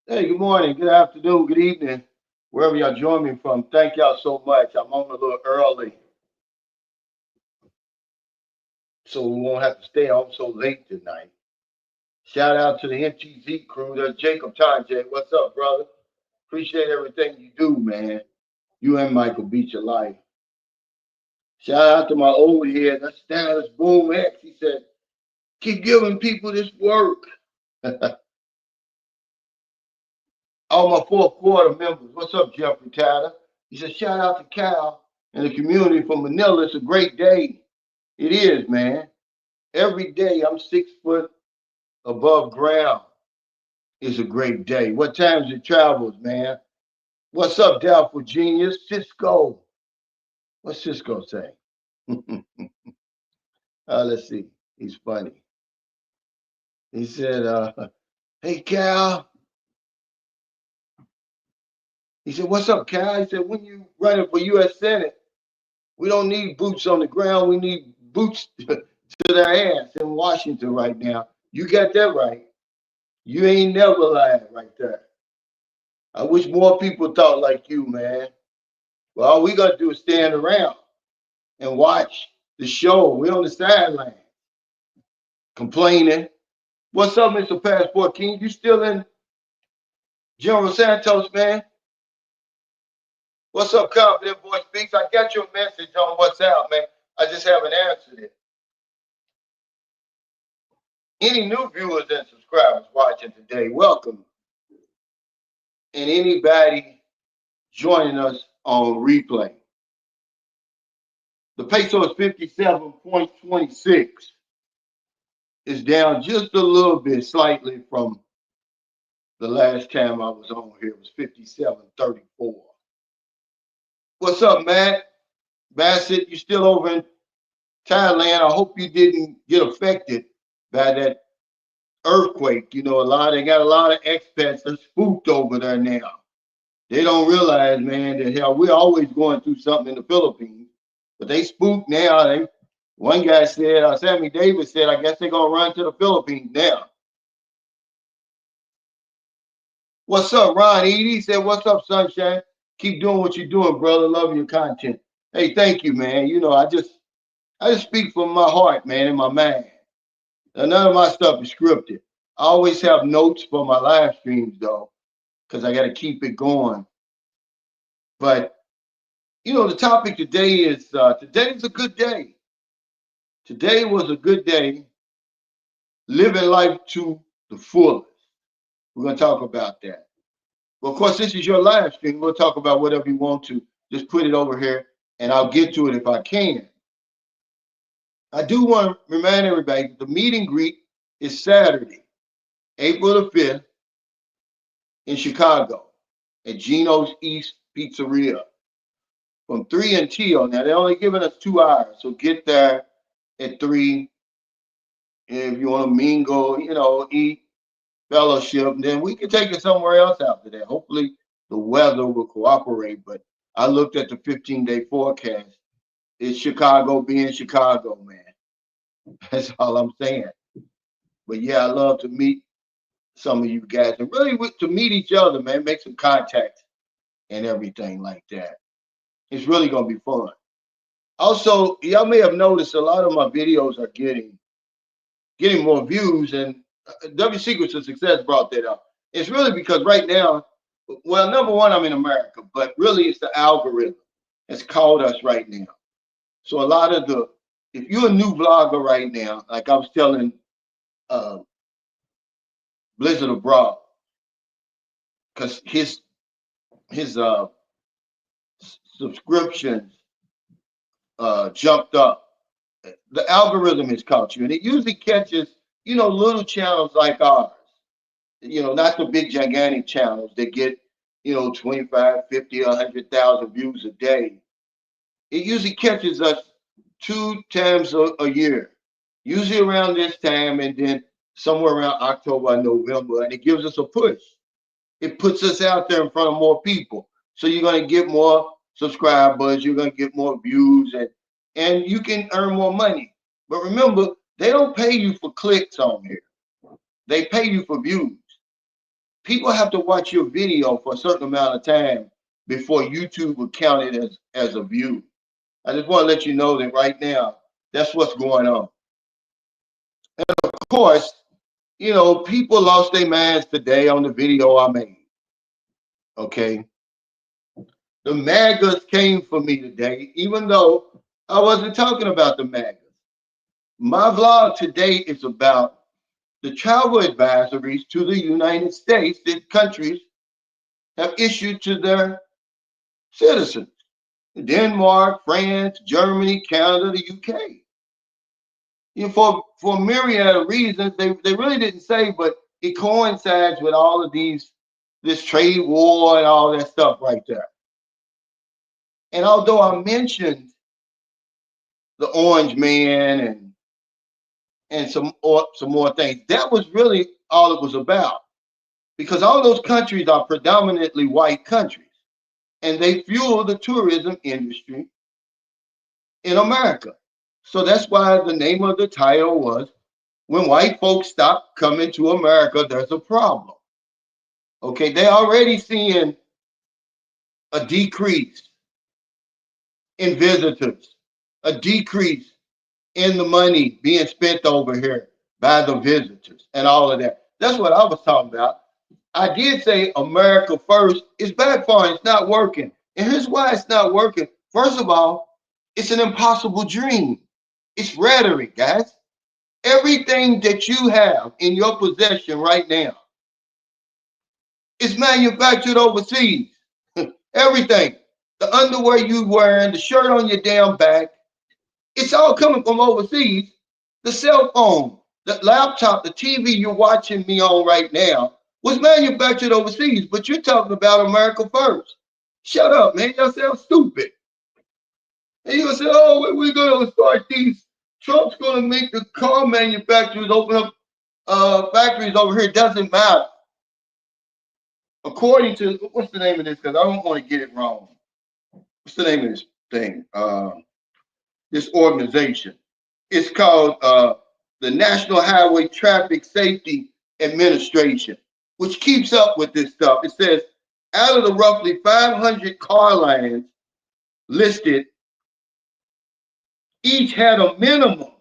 Hey, good morning, good afternoon, good evening, wherever y'all join me from. Thank y'all so much. I'm on a little early, so we won't have to stay on so late tonight. Shout out to the NTZ crew. There's Jacob Tajay. What's up, brother? Appreciate everything you do, man. You and Michael beat your life. Shout out to my old head. That's Status Boom X. He said, keep giving people this work. All my fourth quarter members. What's up, Jeffrey Tyler? He said, shout out to Cal and the community from Manila. It's a great day. It is, man. Every day I'm 6 foot above ground is a great day. What times it travels, man? What's up, Doubtful Genius? Cisco. What's Cisco say? Let's see. He's funny. He said, hey, Cal. He said, what's up, Cal? He said, when you running for U.S. Senate, we don't need boots on the ground. We need boots to their ass in Washington right now. You got that right. You ain't never lied right there. I wish more people thought like you, man. Well, all we got to do is stand around and watch the show. We on the sideline complaining. What's up, Mr. Passport King? You still in General Santos, man? What's up, Confident Voice Speaks? I got your message on WhatsApp, man. I just haven't answered it. Any new viewers and subscribers watching today, welcome. And anybody joining us on replay. The peso is 57.26. It's down just a little bit, slightly from the last time I was on here. It was 57.34. What's up, Matt? Bassett, you still over in Thailand? I hope you didn't get affected by that earthquake. You know, they got a lot of expats that spooked over there now. They don't realize, man, that hell, we're always going through something in the Philippines, but they spooked now. One guy said, Sammy Davis said, I guess they're gonna run to the Philippines now. What's up, Ron Edie? Said, what's up, Sunshine? Keep doing what you're doing, brother. Love your content. Hey, thank you, man. You know, I just speak from my heart, man, and my mind. Now, none of my stuff is scripted. I always have notes for my live streams though, because I got to keep it going. But you know, the topic today is today's a good day. Today was a good day, living life to the fullest. We're gonna talk about that. Well, of course, this is your live stream. We'll talk about whatever you want to. Just put it over here, and I'll get to it if I can. I do want to remind everybody that the meet and greet is Saturday, April the 5th in Chicago at Geno's East Pizzeria from 3 until. Now, they're only giving us 2 hours, so get there at 3. If you want to mingle, you know, eat, fellowship, and then we can take it somewhere else after that. Hopefully, the weather will cooperate. But I looked at the 15-day forecast. It's Chicago being Chicago, man. That's all I'm saying. But yeah, I love to meet some of you guys and really to meet each other, man, make some contacts and everything like that. It's really gonna be fun. Also, y'all may have noticed a lot of my videos are getting more views, and W Secrets of Success brought that up. It's really because right now, well, number one, I'm in America, but really it's the algorithm that's called us right now. So a lot of if you're a new vlogger right now, like I was telling uh, Blizzard Abroad, because his subscriptions jumped up. The algorithm has caught you, and it usually catches, you know, little channels like ours. You know, not the big gigantic channels that get, you know, 25, 50, 100,000 views a day. It usually catches us 2 times a year, usually around this time, and then somewhere around October or November, and it gives us a push. It puts us out there in front of more people. So you're going to get more subscribers, you're going to get more views, and you can earn more money. But remember, they don't pay you for clicks on here. They pay you for views. people have to watch your video for a certain amount of time before YouTube will count it as a view. I just want to let you know that right now, that's what's going on. And of course, you know, people lost their minds today on the video I made. Okay. The MAGAs came for me today, even though I wasn't talking about the MAGAs. My vlog today is about the travel advisories to the United States that countries have issued to their citizens. Denmark, France, Germany, Canada, the UK. You know, for a myriad of reasons, they really didn't say, but it coincides with all of this trade war and all that stuff right there. And although I mentioned the Orange Man and some more things, that was really all it was about. Because all those countries are predominantly white countries, and they fuel the tourism industry in America. So that's why the name of the title was, When White Folks Stop Coming to America, There's a Problem. Okay, they're already seeing a decrease in visitors, a decrease in the money being spent over here by the visitors and all of that. That's what I was talking about. I did say America first. It's backfiring. It's not working. And here's why it's not working. First of all, it's an impossible dream. It's rhetoric, guys. Everything that you have in your possession right now is manufactured overseas. Everything. The underwear you wearing, the shirt on your damn back, it's all coming from overseas. The cell phone, the laptop, the TV you're watching me on right now was manufactured overseas, but you're talking about America first. Shut up, man. Y'all sound stupid. And you'll say, oh, we're going to start these. Trump's going to make the car manufacturers open up factories over here. It doesn't matter. According to, what's the name of this? Because I don't want to get it wrong. What's the name of this thing? This organization. It's called the National Highway Traffic Safety Administration, which keeps up with this stuff. It says out of the roughly 500 car lines listed, each had a minimum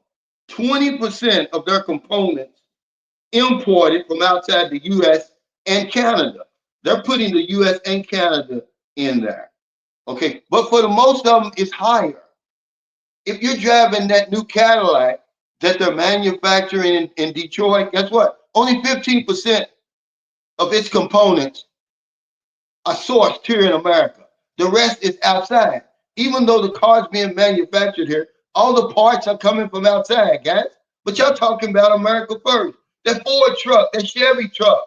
20% of their components imported from outside the US and Canada. They're putting the US and Canada in there. Okay, but for the most of them, it's higher. If you're driving that new Cadillac that they're manufacturing in Detroit, guess what? Only 15% of its components are sourced here in America. The rest is outside. Even though the car's being manufactured here, all the parts are coming from outside, guys. But y'all talking about America first. That Ford truck, that Chevy truck,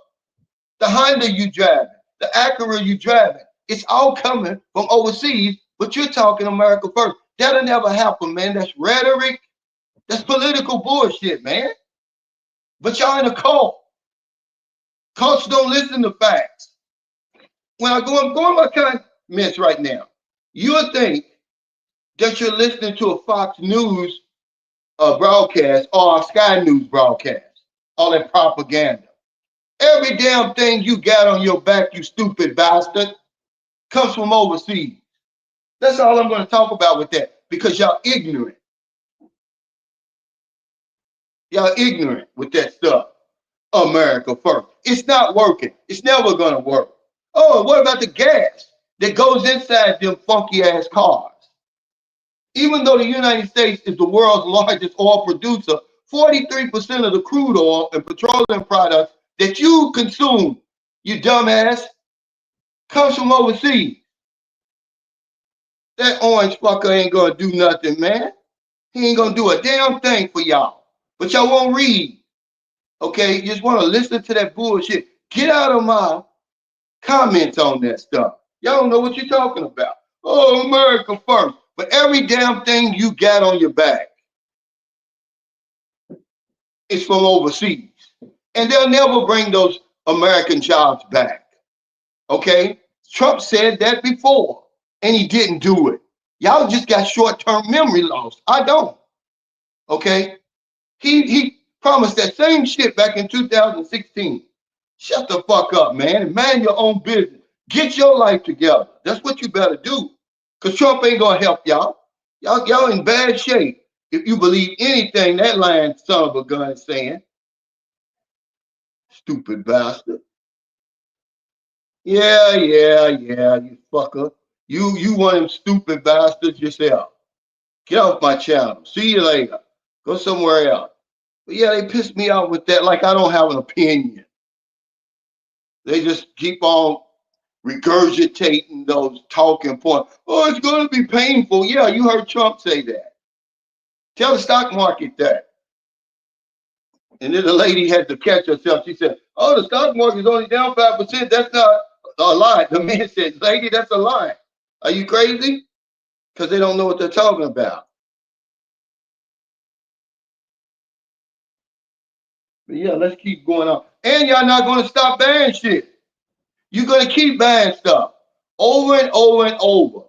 the Honda you driving, the Acura you driving, it's all coming from overseas, but you're talking America first. That'll never happen, man. That's rhetoric. That's political bullshit, man. But y'all in a cult. Cults don't listen to facts. When I'm going my comments right now, you'll think that you're listening to a Fox News broadcast or a Sky News broadcast. All that propaganda. Every damn thing you got on your back, you stupid bastard, comes from overseas. That's all I'm going to talk about with that, because y'all ignorant. Y'all ignorant with that stuff. America first. It's not working. It's never going to work. Oh, what about the gas that goes inside them funky ass cars? Even though the United States is the world's largest oil producer, 43% of the crude oil and petroleum products that you consume, you dumbass, comes from overseas. That orange fucker ain't gonna do nothing, man. He ain't gonna do a damn thing for y'all. But y'all won't read. Okay, you just want to listen to that bullshit. Get out of my comments on that stuff. Y'all don't know what you're talking about. Oh, America first. But every damn thing you got on your back is from overseas. And they'll never bring those American jobs back. Okay? Trump said that before, and he didn't do it. Y'all just got short-term memory loss. I don't. Okay? He promised that same shit back in 2016. Shut the fuck up, man, and mind your own business. Get your life together. That's what you better do. Because Trump ain't going to help y'all. Y'all in bad shape if you believe anything that lying son of a gun is saying. Stupid bastard. Yeah, you fucker. You one of them stupid bastards yourself. Get off my channel. See you later. Go somewhere else. But yeah, they pissed me off with that, like I don't have an opinion. They just keep on regurgitating those talking points. Oh, it's going to be painful. Yeah, you heard Trump say that. Tell the stock market that. And then the lady had to catch herself. She said, oh, the stock market is only down 5%. That's not a lie. The man said, lady, that's a lie. Are you crazy? Because they don't know what they're talking about. But yeah, let's keep going on. And y'all not going to stop buying shit. You're going to keep buying stuff over and over and over.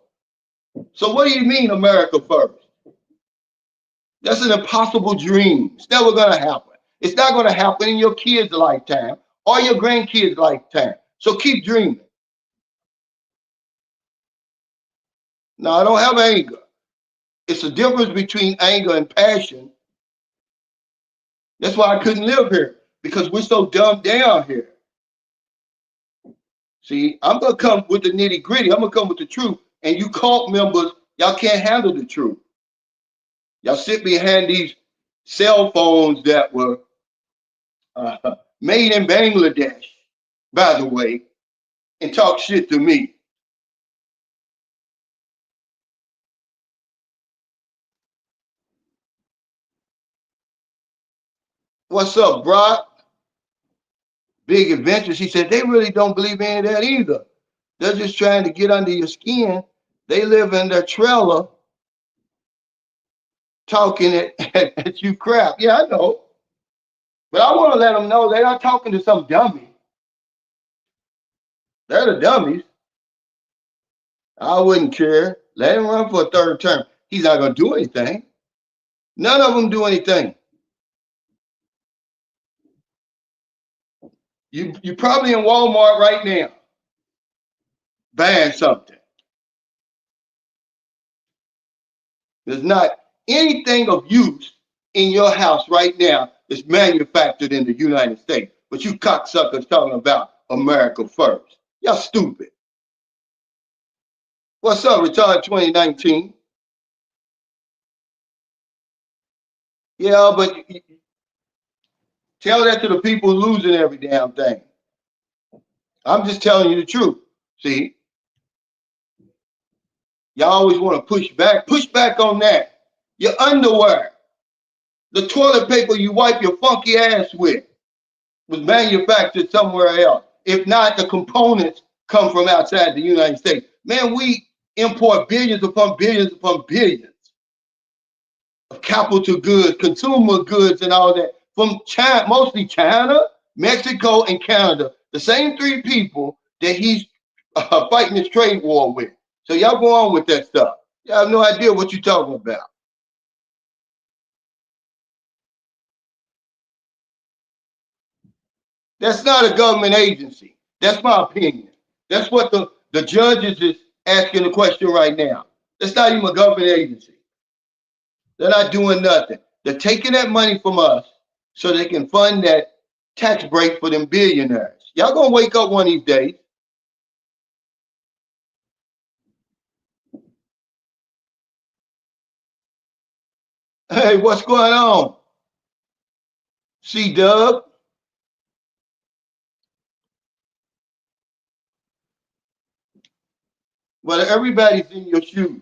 So what do you mean America first? That's an impossible dream. It's never going to happen. It's not going to happen in your kids' lifetime or your grandkids' lifetime. So keep dreaming. Now, I don't have anger. It's a difference between anger and passion. That's why I couldn't live here, because we're so dumbed down here. See, I'm going to come with the nitty gritty. I'm going to come with the truth. And you cult members, y'all can't handle the truth. Y'all sit behind these cell phones that were made in Bangladesh, by the way, and talk shit to me. What's up, Brock? Big Adventures. He said they really don't believe in that either. They're just trying to get under your skin. They live in their trailer talking at you crap. Yeah, I know. But I want to let them know they're not talking to some dummy. They're the dummies. I wouldn't care. Let him run for a third term. He's not going to do anything. None of them do anything. You're probably in Walmart right now buying something. There's not anything of use in your house right now that's manufactured in the United States. But you cocksuckers talking about America first. Y'all stupid. What's up, Retard 2019? Yeah, but tell that to the people losing every damn thing. I'm just telling you the truth. See, y'all always want to push back. Push back on that. Your underwear, the toilet paper you wipe your funky ass with, was manufactured somewhere else. If not, the components come from outside the United States. Man, we import billions upon billions upon billions of capital goods, consumer goods, and all that from China, mostly China, Mexico, and Canada. The same three people that he's fighting this trade war with. So y'all go on with that stuff. Y'all have no idea what you're talking about. That's not a government agency. That's my opinion. That's what the judges is asking the question right now. That's not even a government agency. They're not doing nothing. They're taking that money from us so they can fund that tax break for them billionaires. Y'all gonna wake up one of these days. Hey, what's going on? C-Dub? Well, everybody's in your shoes.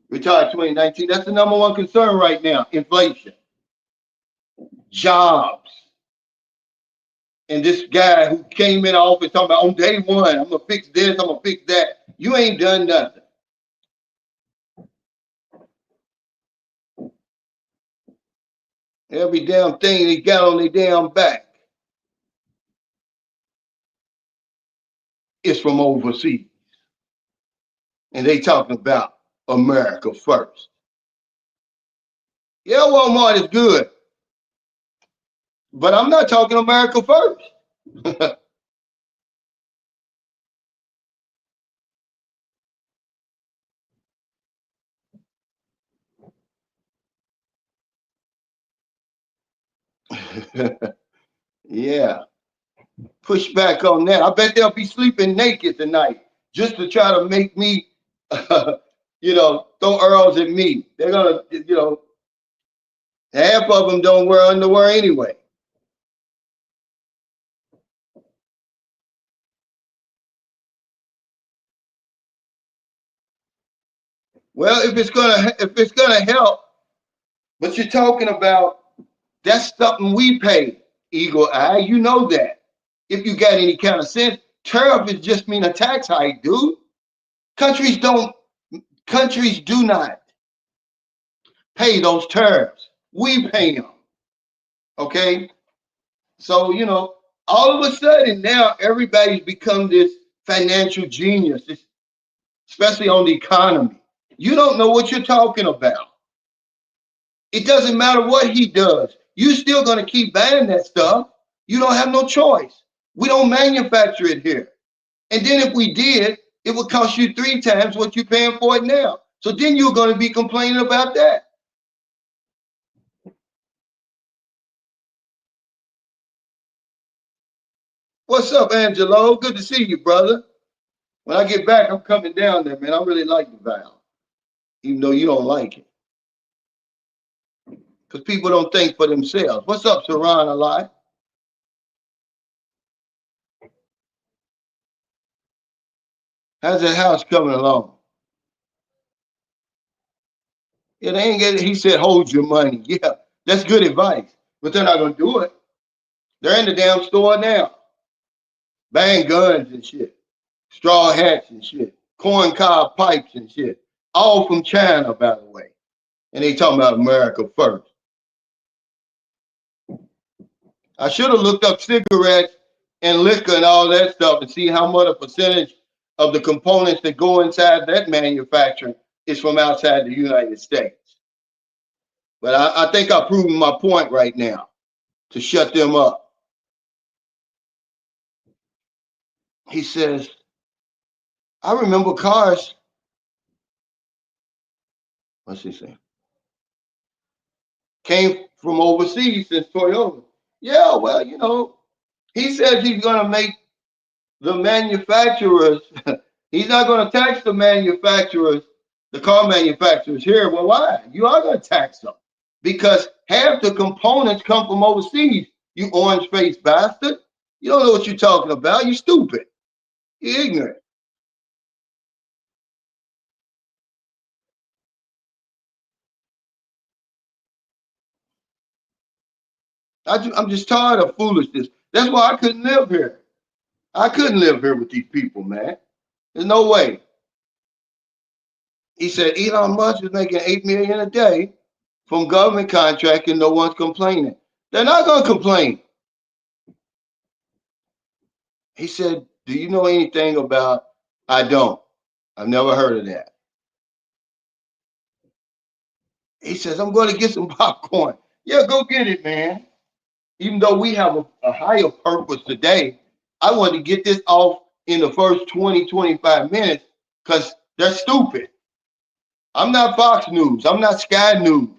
Retired 2019. That's the number one concern right now. Inflation. Jobs. And this guy who came in office talking about on day one, I'm gonna fix this, I'm gonna fix that. You ain't done nothing. Every damn thing they got on their damn back is from overseas. And they talking about America first. Yeah, Walmart is good. But I'm not talking America first. Yeah. Push back on that. I bet they'll be sleeping naked tonight just to try to make me, throw arrows at me. They're gonna, half of them don't wear underwear anyway. Well, if it's gonna help, but you're talking about that's something we pay, Eagle Eye. You know that. If you got any kind of sense, tariff is just mean a tax hike, dude. Countries don't. Countries do not pay those tariffs. We pay them. Okay. So all of a sudden now everybody's become this financial genius, especially on the economy. You don't know what you're talking about. It doesn't matter what he does. You're still going to keep buying that stuff. You don't have no choice. We don't manufacture it here. And then if we did, it would cost you 3 times what you're paying for it now. So then you're going to be complaining about that. What's up, Angelo? Good to see you, brother. When I get back, I'm coming down there, man. I really like the Val, even though you don't like it. Because people don't think for themselves. What's up, Saran alive? How's that house coming along? Yeah, they ain't get it. He said, hold your money. Yeah, that's good advice. But they're not going to do it. They're in the damn store now, buying guns and shit, straw hats and shit, corn cob pipes and shit. All from China, by the way. And they talking about America first. I should have looked up cigarettes and liquor and all that stuff and see how much a percentage of the components that go inside that manufacturing is from outside the United States. But I think I've proven my point right now to shut them up. He says, I remember cars. What's he saying? Came from overseas since Toyota. Yeah, well, he says he's going to make the manufacturers, he's not going to tax the manufacturers, the car manufacturers here. Well, why? You are going to tax them because half the components come from overseas. You orange faced bastard. You don't know what you're talking about. You stupid. You're ignorant. I'm just tired of foolishness. That's why I couldn't live here. I couldn't live here with these people, man. There's no way. He said Elon Musk is making 8 million a day from government contract and no one's complaining. They're not going to complain. He said, do you know anything about? I don't. I've never heard of that. He says, I'm going to get some popcorn. Yeah, go get it, man. Even though we have a higher purpose today, I want to get this off in the first 20, 25 minutes because they're stupid. I'm not Fox News. I'm not Sky News.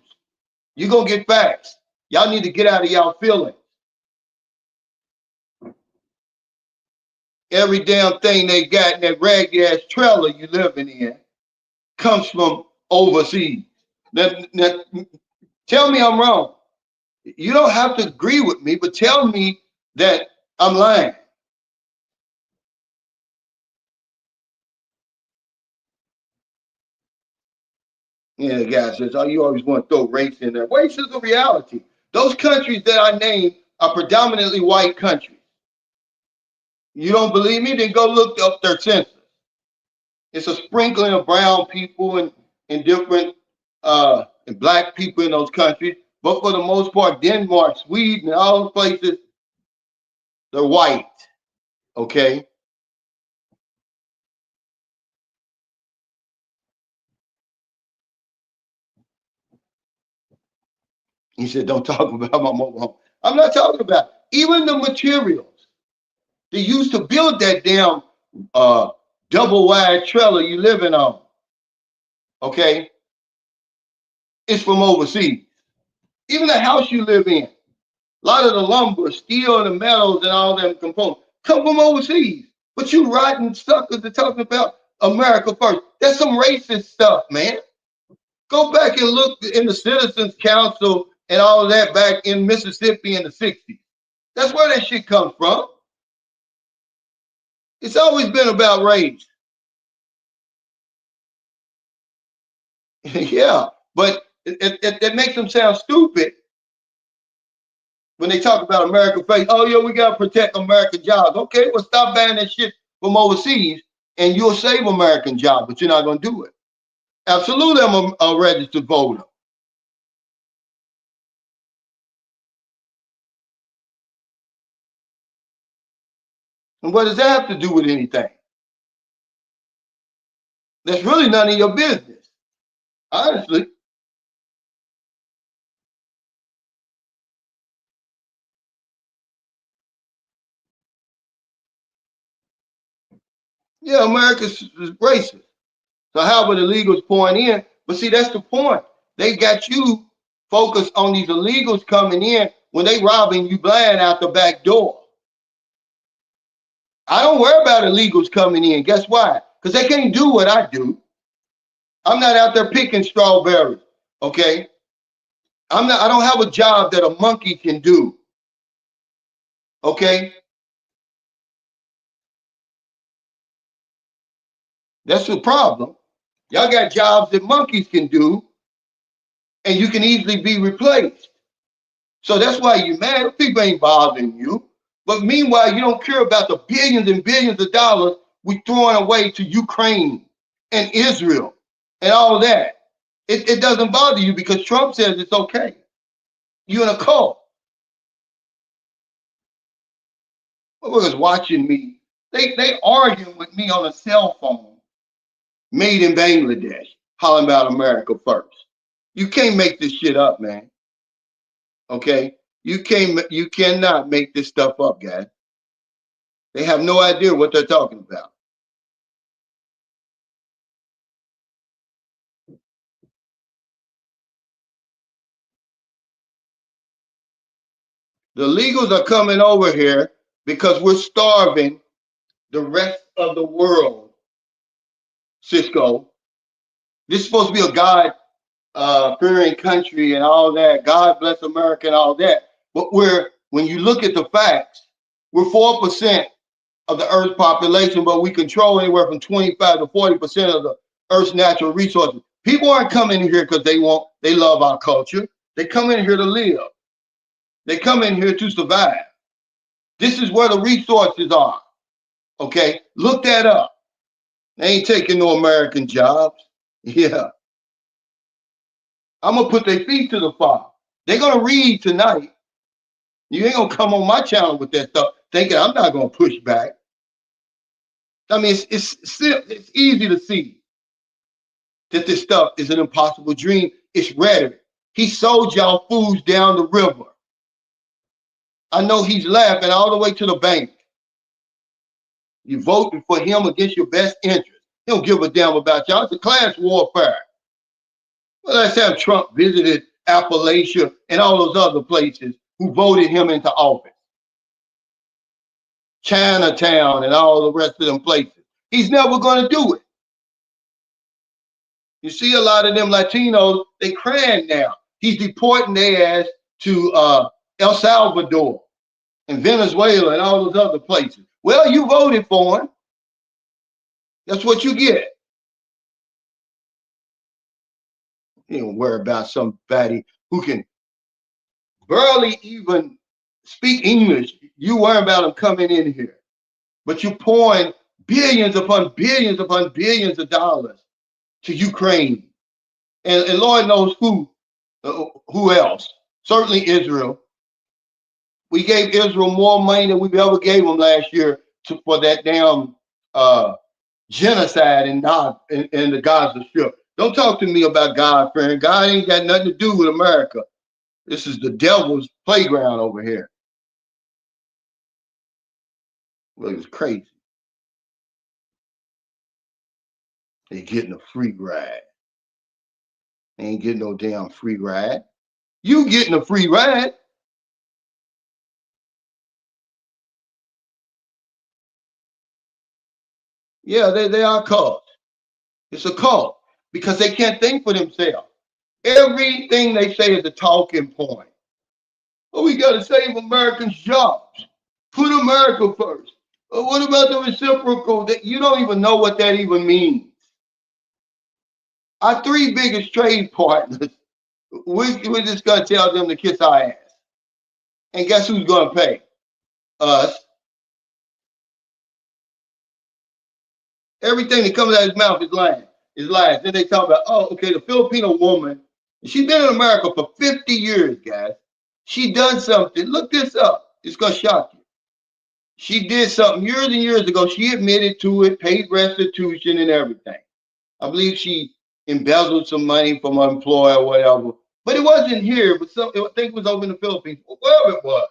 You're going to get facts. Y'all need to get out of y'all feelings. Every damn thing they got in that ragged ass trailer you living in comes from overseas. Now, tell me I'm wrong. You don't have to agree with me, but tell me that I'm lying. Yeah, the guy says, oh, you always want to throw race in there. Race is a reality. Those countries that I named are predominantly white countries. You don't believe me? Then go look up their census. It's a sprinkling of brown people and different and black people in those countries. But for the most part, Denmark, Sweden, and all those places, they're white. Okay. He said, don't talk about my mobile home. I'm not talking about even the materials they used to build that damn double wide trailer you living on. Okay, it's from overseas. Even the house you live in, a lot of the lumber, steel, and the metals, and all them components come from overseas. But you rotten suckers are talking about America first. That's some racist stuff, man. Go back and look in the Citizens Council and all of that back in Mississippi in the 60s. That's where that shit comes from. It's always been about race. Yeah, but it makes them sound stupid when they talk about American face. Oh, yeah, we got to protect American jobs. Okay, well, stop buying that shit from overseas and you'll save American jobs, but you're not going to do it. Absolutely, I'm a registered voter. And what does that have to do with anything? That's really none of your business, honestly. Yeah, America's racist. So how would illegals point in? But see, that's the point. They got you focused on these illegals coming in when they robbing you blind out the back door. I don't worry about illegals coming in. Guess why? Because they can't do what I do. I'm not out there picking strawberries. Okay. I don't have a job that a monkey can do. Okay. That's the problem. Y'all got jobs that monkeys can do, and you can easily be replaced. So that's why you're mad. People ain't bothering you. But meanwhile, you don't care about the billions and billions of dollars we throwing away to Ukraine and Israel and all that. It doesn't bother you because Trump says it's okay. You're in a cult. Whoever's watching me, they arguing with me on a cell phone made in Bangladesh, hollering about America first. You can't make this shit up, man. Okay? You cannot make this stuff up, guys. They have no idea what they're talking about. The illegals are coming over here because we're starving the rest of the world, Cisco. This is supposed to be a God fearing country and all that. God bless America and all that. But when you look at the facts, we're 4% of the Earth's population, but we control anywhere from 25 to 40% of the Earth's natural resources. People aren't coming here because they love our culture. They come in here to live. They come in here to survive. This is where the resources are. Okay, look that up. They ain't taking no American jobs. Yeah, I'm gonna put their feet to the fire. They're gonna read tonight. You ain't gonna come on my channel with that stuff thinking I'm not gonna push back. I mean, it's easy to see that this stuff is an impossible dream. It's rhetoric. He sold y'all fools down the river. I know he's laughing all the way to the bank. You voting for him against your best interest. He don't give a damn about y'all. It's a class warfare. Well, let's have Trump visited Appalachia and all those other places who voted him into office. Chinatown and all the rest of them places. He's never going to do it. You see a lot of them Latinos, they crying now. He's deporting their ass to El Salvador and Venezuela and all those other places. Well, you voted for him. That's what you get. You don't worry about somebody who can barely even speak English. You worry about them coming in here. But you're pouring billions upon billions of dollars to Ukraine. And Lord knows who else. Certainly Israel. We gave Israel more money than we ever gave them last year for that damn genocide in the Gaza Strip. Don't talk to me about God fearing. God ain't got nothing to do with America. This is the devil's playground over here. Well, it's crazy. They getting a free ride. They ain't getting no damn free ride. You getting a free ride. Yeah, they are cults. It's a cult because they can't think for themselves. Everything they say is a talking point. Oh, we got to save Americans' jobs. Put America first. What about the reciprocal? That you don't even know what that even means. Our three biggest trade partners, we're just gonna tell them to kiss our ass. And guess who's gonna pay? Us. Everything that comes out of his mouth is lying. Is lying. Then they talk about, oh, okay, the Filipino woman, she's been in America for 50 years, guys. She done something. Look this up. It's gonna shock you. She did something years and years ago. She admitted to it, paid restitution and everything. I believe she embezzled some money from her employer or whatever. But it wasn't here, but I think it was over in the Philippines, wherever it was.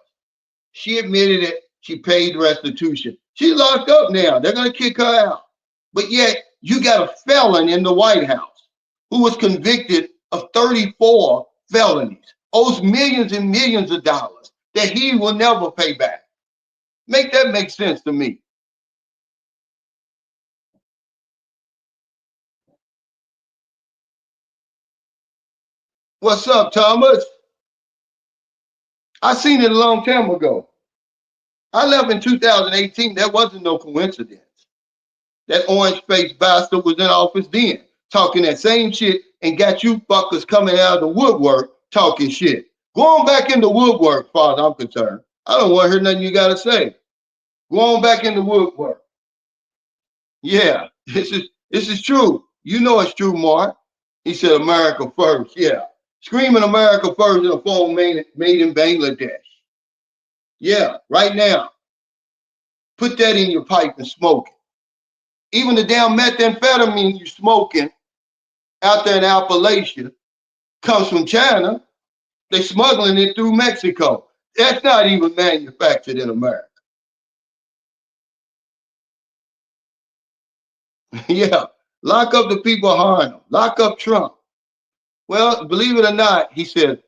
She admitted it. She paid restitution. She's locked up now. They're going to kick her out. But yet, you got a felon in the White House who was convicted of 34 felonies, owes millions and millions of dollars that he will never pay back. Make that make sense to me. What's up, Thomas? I seen it a long time ago. I left in 2018. That wasn't no coincidence. That orange-faced bastard was in office then, talking that same shit and got you fuckers coming out of the woodwork talking shit. Go on back in the woodwork, as far as I'm concerned. I don't want to hear nothing you got to say. Go on back in the woodwork. Yeah, this is true. You know it's true, Mark. He said America first. Yeah. Screaming America first in a phone made in Bangladesh. Yeah, right now. Put that in your pipe and smoke it. Even the damn methamphetamine you smoking out there in Appalachia comes from China. They smuggling it through Mexico. That's not even manufactured in America. Yeah, lock up the people harm them. Lock up Trump. Well, believe it or not, he said,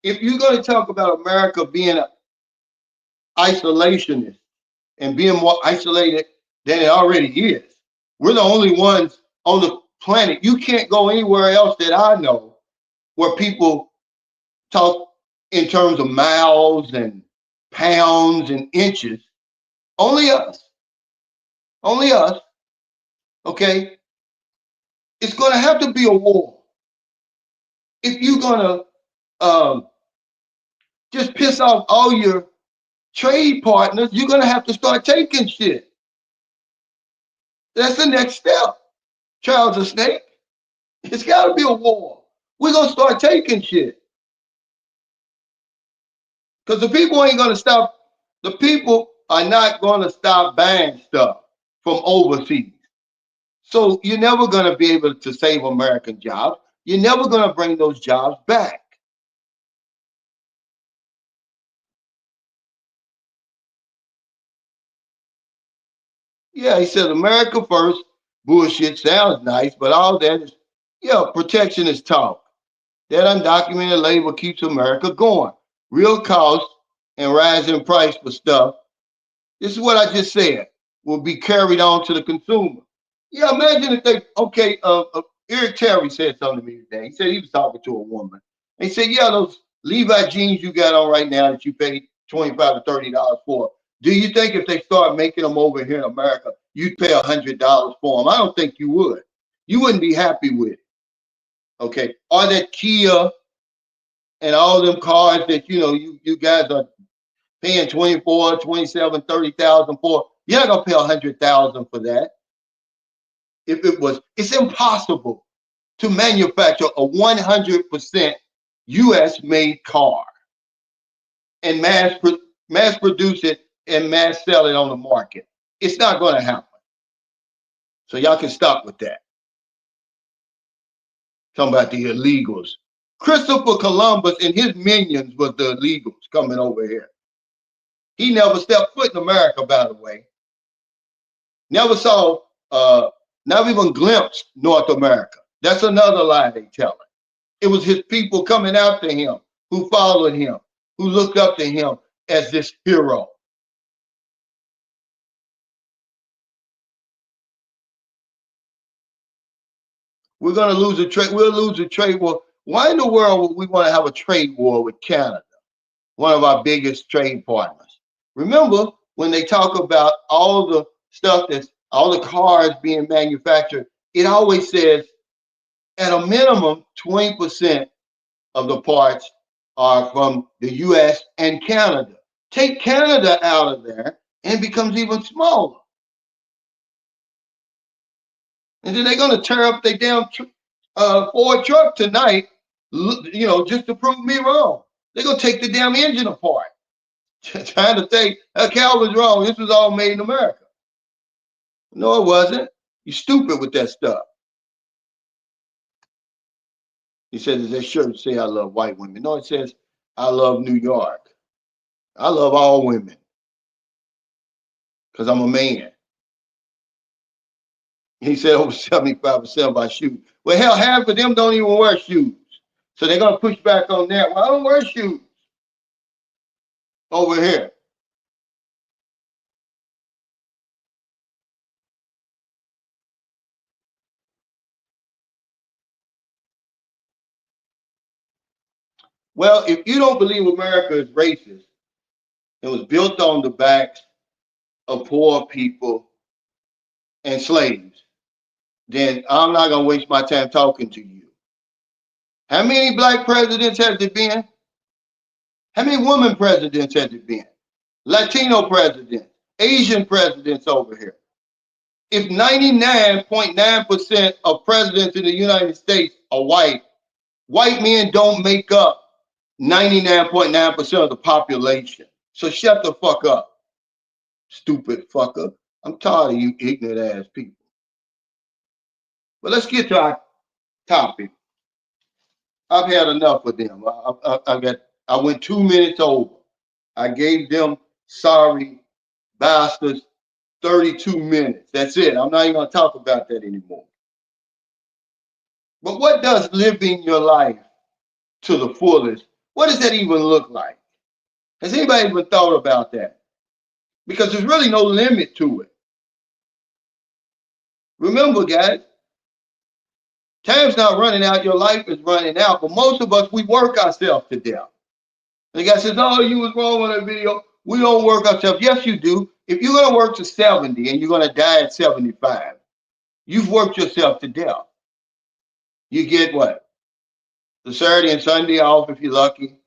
if you're going to talk about America being an isolationist and being more isolated than it already is, we're the only ones on the planet. You can't go anywhere else that I know where people talk in terms of miles and pounds and inches. Only us. Only us. Okay? It's going to have to be a war. If you're going to just piss off all your trade partners, you're going to have to start taking shit. That's the next step. Charles a snake. It's got to be a war. We're going to start taking shit. Because the people ain't going to stop. The people are not going to stop buying stuff from overseas. So you're never going to be able to save American jobs. You're never going to bring those jobs back. Yeah, he said America first. Bullshit sounds nice, but all that is, yeah, protectionist talk. That undocumented labor keeps America going. Real cost and rising price for stuff. This is what I just said. Will be carried on to the consumer. Yeah, imagine if they, okay, Eric Terry said something to me today. He said he was talking to a woman. He said, yeah, those Levi jeans you got on right now that you paid $25 to $30 for, do you think if they start making them over here in America, you'd pay $100 for them? I don't think you would. You wouldn't be happy with it. Okay. Or that Kia and all them cars that, you guys are paying 24, 27, 30,000 for. You're not going to pay 100,000 for that. If it was, it's impossible to manufacture a 100% US made car and mass produce it and mass sell it on the market. It's not going to happen. So y'all can stop with that. Talking about the illegals Christopher Columbus and his minions was the illegals coming over here. He never stepped foot in America, by the way. Never saw, never even glimpsed North America. That's another lie they tell. It was his people coming after him, who followed him, who looked up to him as this hero. We're going to lose a trade. We'll lose a trade war. Why in the world would we want to have a trade war with Canada, one of our biggest trade partners? Remember when they talk about all the stuff that's all the cars being manufactured, it always says at a minimum 20% of the parts are from the US and Canada. Take Canada out of there and it becomes even smaller. And then they're going to tear up their damn Ford truck tonight, you know, just to prove me wrong. They're going to take the damn engine apart. Trying to say, Calvin's wrong. This was all made in America. No, it wasn't. You're stupid with that stuff. He says, does that shirt say I love white women? No, it says, I love New York. I love all women because I'm a man. He said over 75% buy shoes. Well, hell, half of them don't even wear shoes. So they're going to push back on that. Well, I don't wear shoes over here. Well, if you don't believe America is racist, it was built on the backs of poor people and slaves, then I'm not going to waste my time talking to you. How many black presidents has there been? How many women presidents has there been? Latino presidents, Asian presidents over here. If 99.9% of presidents in the United States are white, white men don't make up 99.9% of the population. So shut the fuck up, stupid fucker. I'm tired of you ignorant ass people. But let's get to our topic. I've had enough of them. I went 2 minutes over. I gave them sorry bastards 32 minutes. That's it. I'm not even going to talk about that anymore. But what does living your life to the fullest, what does that even look like? Has anybody even thought about that? Because there's really no limit to it. Remember, guys, time's not running out, your life is running out. But most of us, we work ourselves to death. The guy says, oh, you was wrong on that video. We don't work ourselves. Yes, you do. If you're going to work to 70 and you're going to die at 75, you've worked yourself to death. You get what? The Saturday and Sunday off if you're lucky.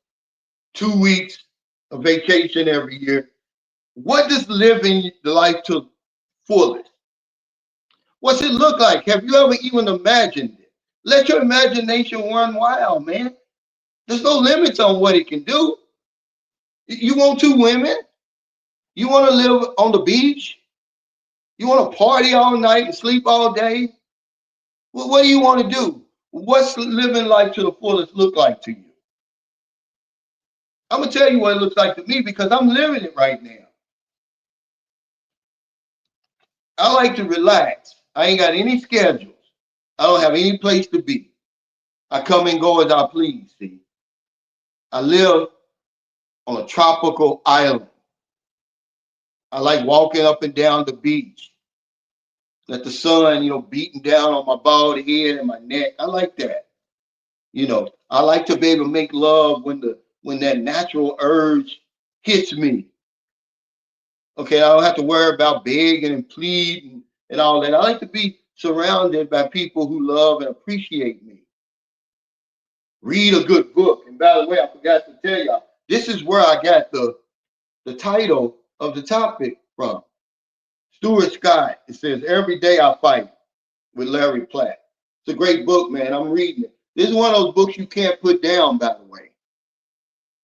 2 weeks of vacation every year. What does living the life to fullest? What's it look like? Have you ever even imagined it? Let your imagination run wild, man. There's no limits on what it can do. You want 2 women? You want to live on the beach? You want to party all night and sleep all day? Well, what do you want to do? What's living life to the fullest look like to you? I'm going to tell you what it looks like to me because I'm living it right now. I like to relax. I ain't got any schedules. I don't have any place to be. I come and go as I please, see. I live on a tropical island. I like walking up and down the beach. Let the sun, beating down on my bald head and my neck. I like that. I like to be able to make love when that natural urge hits me. Okay, I don't have to worry about begging and pleading and all that. I like to be surrounded by people who love and appreciate me. Read a good book. And by the way, I forgot to tell y'all, this is where I got the title of the topic from. Stuart Scott. It says, Every Day I Fight with Larry Platt. It's a great book, man. I'm reading it. This is one of those books you can't put down, by the way.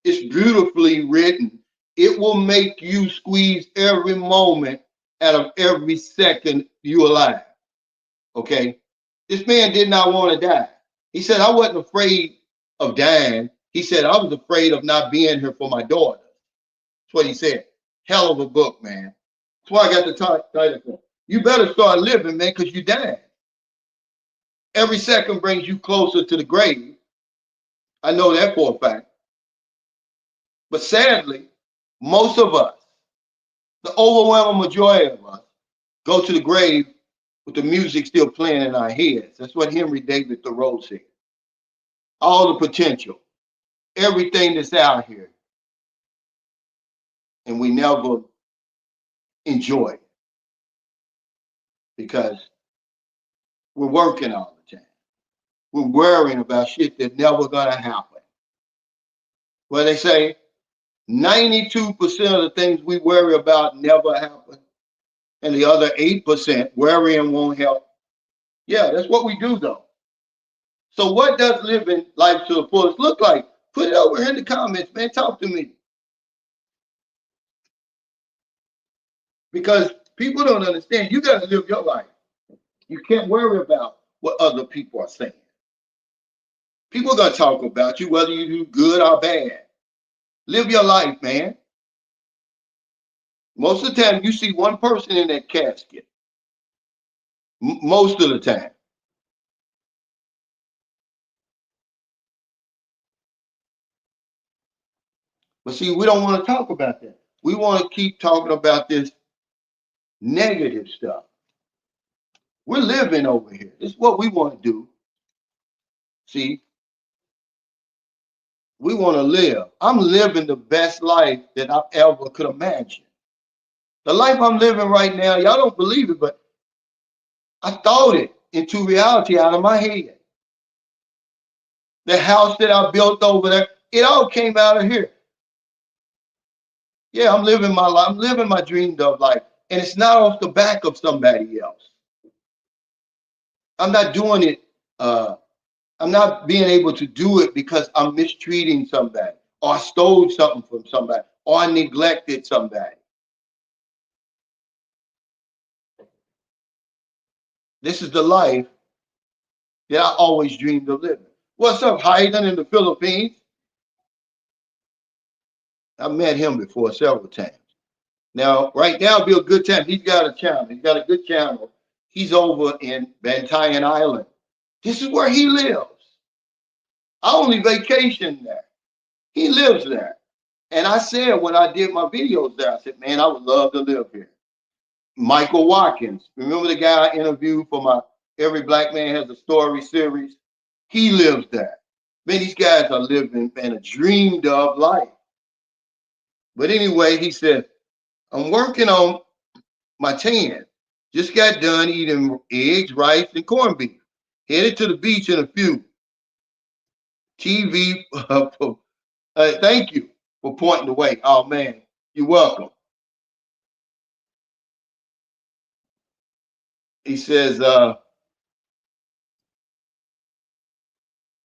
It's beautifully written. It will make you squeeze every moment out of every second you're alive. Okay? This man did not want to die. He said, I wasn't afraid of dying. He said, I was afraid of not being here for my daughter. That's what he said. Hell of a book, man. That's why I got the title for. You better start living, man, because you're dying. Every second brings you closer to the grave. I know that for a fact. But sadly, most of us, the overwhelming majority of us, go to the grave with the music still playing in our heads. That's what Henry David Thoreau said. All the potential, everything that's out here, and we never enjoy it because we're working all the time. We're worrying about shit that's never gonna happen. Well, they say 92% of the things we worry about never happen, and the other 8% worrying won't help. Yeah, that's what we do though. So what does living life to the fullest look like? Put it over in the comments, man. Talk to me. Because people don't understand. You got to live your life. You can't worry about what other people are saying. People are going to talk about you, whether you do good or bad. Live your life, man. Most of the time, you see one person in that casket. Most of the time. But see, we don't want to talk about that. We want to keep talking about this negative stuff. We're living over here. This is what we want to do. See, we want to live. I'm living the best life that I ever could imagine. The life I'm living right now, y'all don't believe it, but I thought it into reality out of my head. The house that I built over there, it all came out of here. Yeah, I'm living my life. I'm living my dreamed of life. And it's not off the back of somebody else. I'm not doing it. I'm not being able to do it because I'm mistreating somebody or I stole something from somebody or I neglected somebody. This is the life that I always dreamed of living. What's up, Hayden in the Philippines? I met him before several times. Now, right now, it'd be a good time. He's got a channel. He's got a good channel. He's over in Bantayan Island. This is where he lives. I only vacation there. He lives there. And I said when I did my videos there, I said, man, I would love to live here. Michael Watkins, remember the guy I interviewed for my Every Black Man Has a Story series? He lives there. Man, these guys are living in a dreamed of life. But anyway, he said, I'm working on my tan. Just got done eating eggs, rice, and corned beef. Headed to the beach in a few. TV, thank you for pointing the way. Oh, man, you're welcome. He says,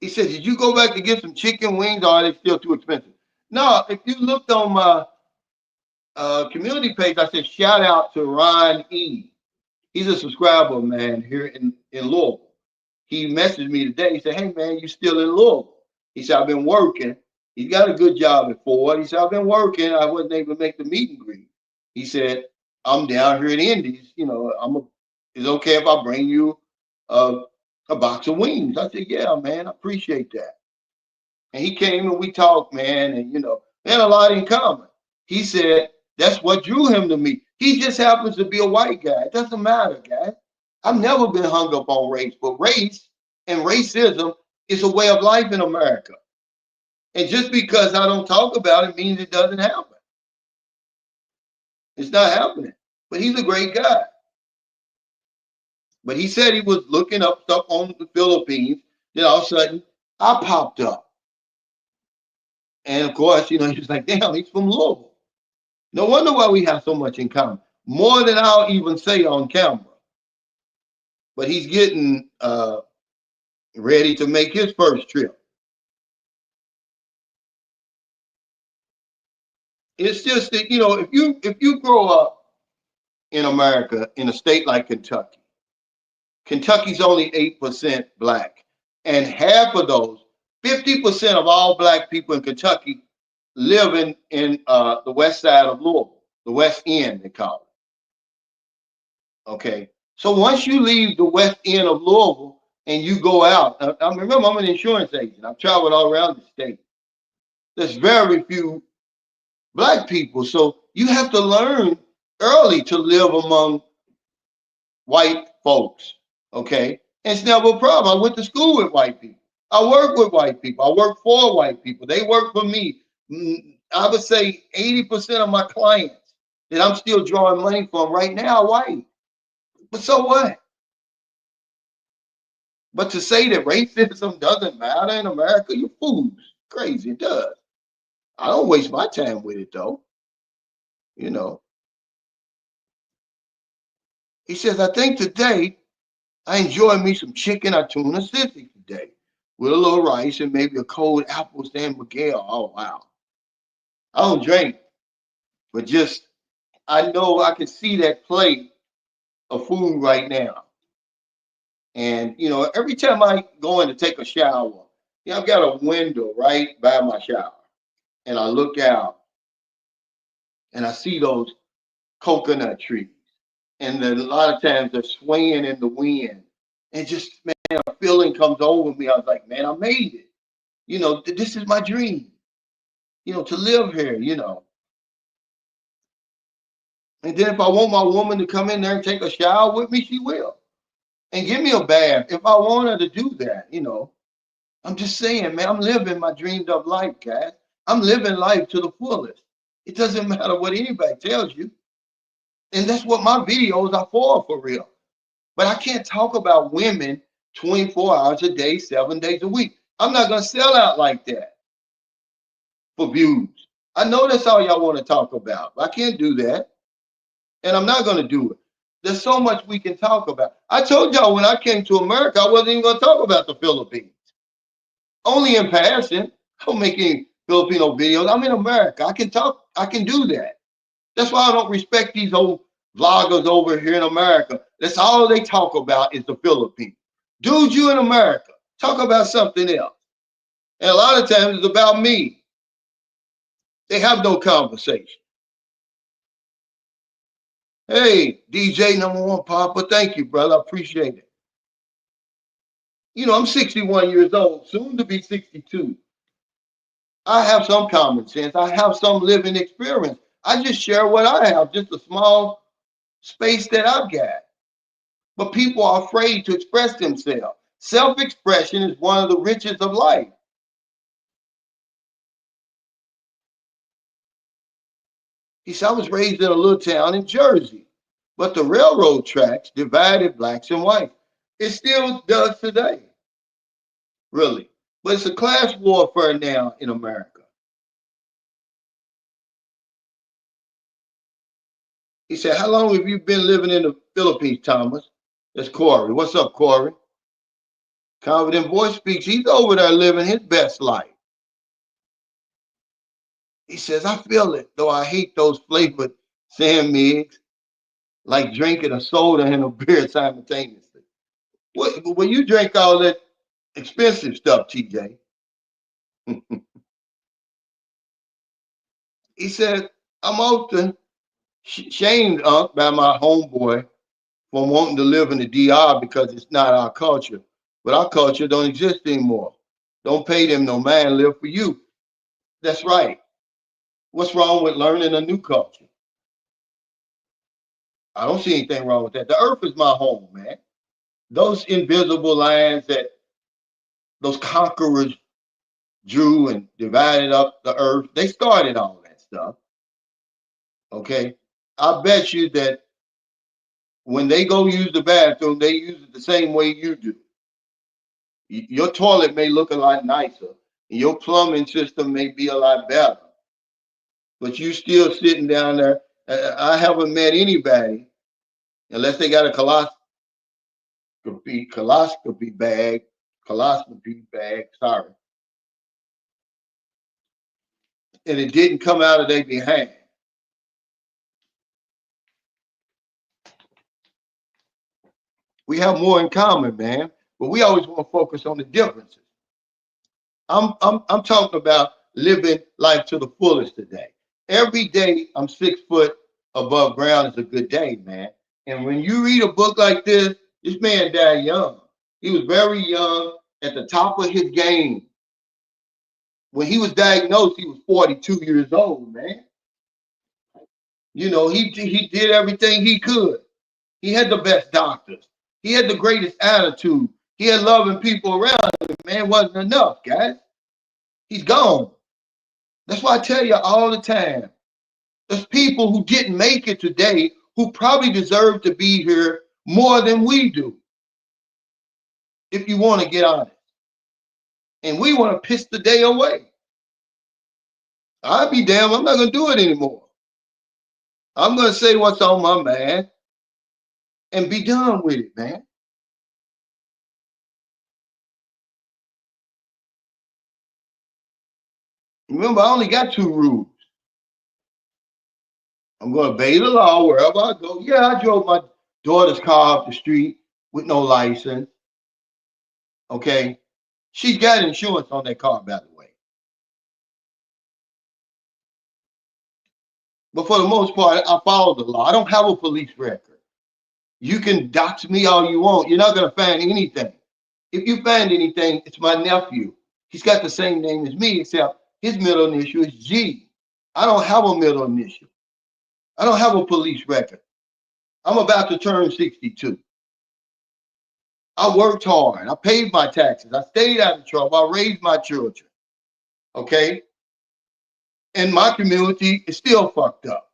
did you go back to get some chicken wings or are they still too expensive? No, if you looked on my community page, I said, shout out to Ron E. He's a subscriber, man, here in Louisville. He messaged me today. He said, hey, man, you still in Louisville? He said, I've been working. He's got a good job at Ford. He said, I've been working. I wasn't able to make the meet and greet. He said, I'm down here in Indies. You know, it's okay if I bring you a box of wings. I said, yeah, man, I appreciate that. And he came and we talked, man, and, you know, we had a lot in common. He said, that's what drew him to me. He just happens to be a white guy. It doesn't matter, guys. I've never been hung up on race, but race and racism is a way of life in America. And just because I don't talk about it means it doesn't happen. It's not happening. But he's a great guy. But he said he was looking up stuff on the Philippines. Then all of a sudden, I popped up. And of course, you know, he was like, damn, he's from Louisville. No wonder why we have so much in common. More than I'll even say on camera. But he's getting ready to make his first trip. It's just that, you know, if you grow up in America in a state like Kentucky's only 8% black, and half of those 50% of all black people in Kentucky live in the west side of Louisville, the West End, they call it. Okay. So once you leave the West End of Louisville and you go out, I remember I'm an insurance agent. I've traveled all around the state. There's very few black people. So you have to learn early to live among white folks. Okay. And it's never a problem. I went to school with white people. I work with white people. I work for white people. They work for me. I would say 80% of my clients that I'm still drawing money from right now are white. But so what? But to say that racism doesn't matter in America, you're fools. Crazy, it does. I don't waste my time with it though. You know. He says, I think today I enjoy me some chicken or tuna sissy today with a little rice and maybe a cold apple San Miguel. Oh wow. I don't drink, but just I know I can see that plate of food right now. And every time I go in to take a shower, I've got a window right by my shower. And I look out and I see those coconut trees. And then a lot of times they're swaying in the wind. And just, man, a feeling comes over me. I was like, man, I made it. This is my dream, to live here. And then if I want my woman to come in there and take a shower with me, she will. And give me a bath if I want her to do that. I'm just saying, man, I'm living my dreamed up life, guys. I'm living life to the fullest. It doesn't matter what anybody tells you. And that's what my videos are for real. But I can't talk about women 24 hours a day, 7 days a week. I'm not going to sell out like that for views. I know that's all y'all want to talk about. I can't do that. And I'm not going to do it. There's so much we can talk about. I told y'all when I came to America, I wasn't even going to talk about the Philippines. Only in passing. I don't make any Filipino videos. I'm in America. I can talk. I can do that. That's why I don't respect these old vloggers over here in America. That's all they talk about is the Philippines. Dude, you in America. Talk about something else. And a lot of times it's about me. They have no conversation. Hey, DJ number one, Papa, thank you, brother. I appreciate it. I'm 61 years old, soon to be 62. I have some common sense. I have some living experience. I just share what I have, just a small space that I've got. But people are afraid to express themselves. Self-expression is one of the riches of life. He said, I was raised in a little town in Jersey, but the railroad tracks divided blacks and whites. It still does today, really. But it's a class warfare now in America. He said, how long have you been living in the Philippines, Thomas? That's Corey. What's up, Corey? Confident voice speaks. He's over there living his best life. He says, I feel it, though I hate those flavored sand migs, like drinking a soda and a beer simultaneously. When you drink all that expensive stuff, TJ, he said, I'm often shamed by my homeboy for wanting to live in the DR because it's not our culture. But our culture don't exist anymore. Don't pay them no mind, live for you. That's right. What's wrong with learning a new culture? I don't see anything wrong with that. The earth is my home, man. Those invisible lines that those conquerors drew and divided up the earth, they started all that stuff. Okay. I bet you that when they go use the bathroom, they use it the same way you do. Your toilet may look a lot nicer, and your plumbing system may be a lot better, but you still sitting down there. I haven't met anybody, unless they got a coloscopy bag, sorry, and it didn't come out of their behind. We have more in common, man, but we always want to focus on the differences. I'm talking about living life to the fullest today. Every day I'm 6 foot above ground is a good day, man. And when you read a book like this man died young. He was very young, at the top of his game. When he was diagnosed, he was 42 years old, man. You know, he did everything he could. He had the best doctors. He had the greatest attitude. He had loving people around him, man. It wasn't enough, guys. He's gone. That's why I tell you all the time. There's people who didn't make it today who probably deserve to be here more than we do, if you want to get honest. And we want to piss the day away. I'll be damned, I'm not going to do it anymore. I'm going to say what's on my mind and be done with it, man. Remember, I only got 2 rules. I'm going to obey the law wherever I go. Yeah, I drove my daughter's car up the street with no license. Okay. She's got insurance on that car, by the way. But for the most part, I follow the law. I don't have a police record. You can dox me all you want. You're not going to find anything. If you find anything, it's my nephew. He's got the same name as me, except his middle initial is G. I don't have a middle initial. I don't have a police record. I'm about to turn 62. I worked hard. I paid my taxes. I stayed out of trouble. I raised my children. Okay? And my community is still fucked up.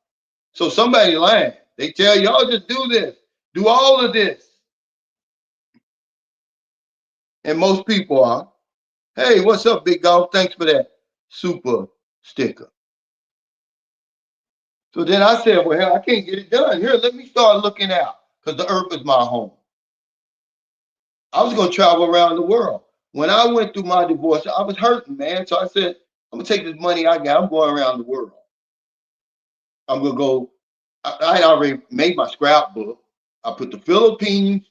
So somebody lying. They tell y'all just do this, do all of this. And most people are, hey, what's up, big golf? Thanks for that super sticker. So then I said, well, hell, I can't get it done. Here, let me start looking out, because the earth is my home. I was going to travel around the world. When I went through my divorce, I was hurting, man. So I said, I'm going to take this money I got. I'm going around the world. I'm going to go. I already made my scrapbook. I put the Philippines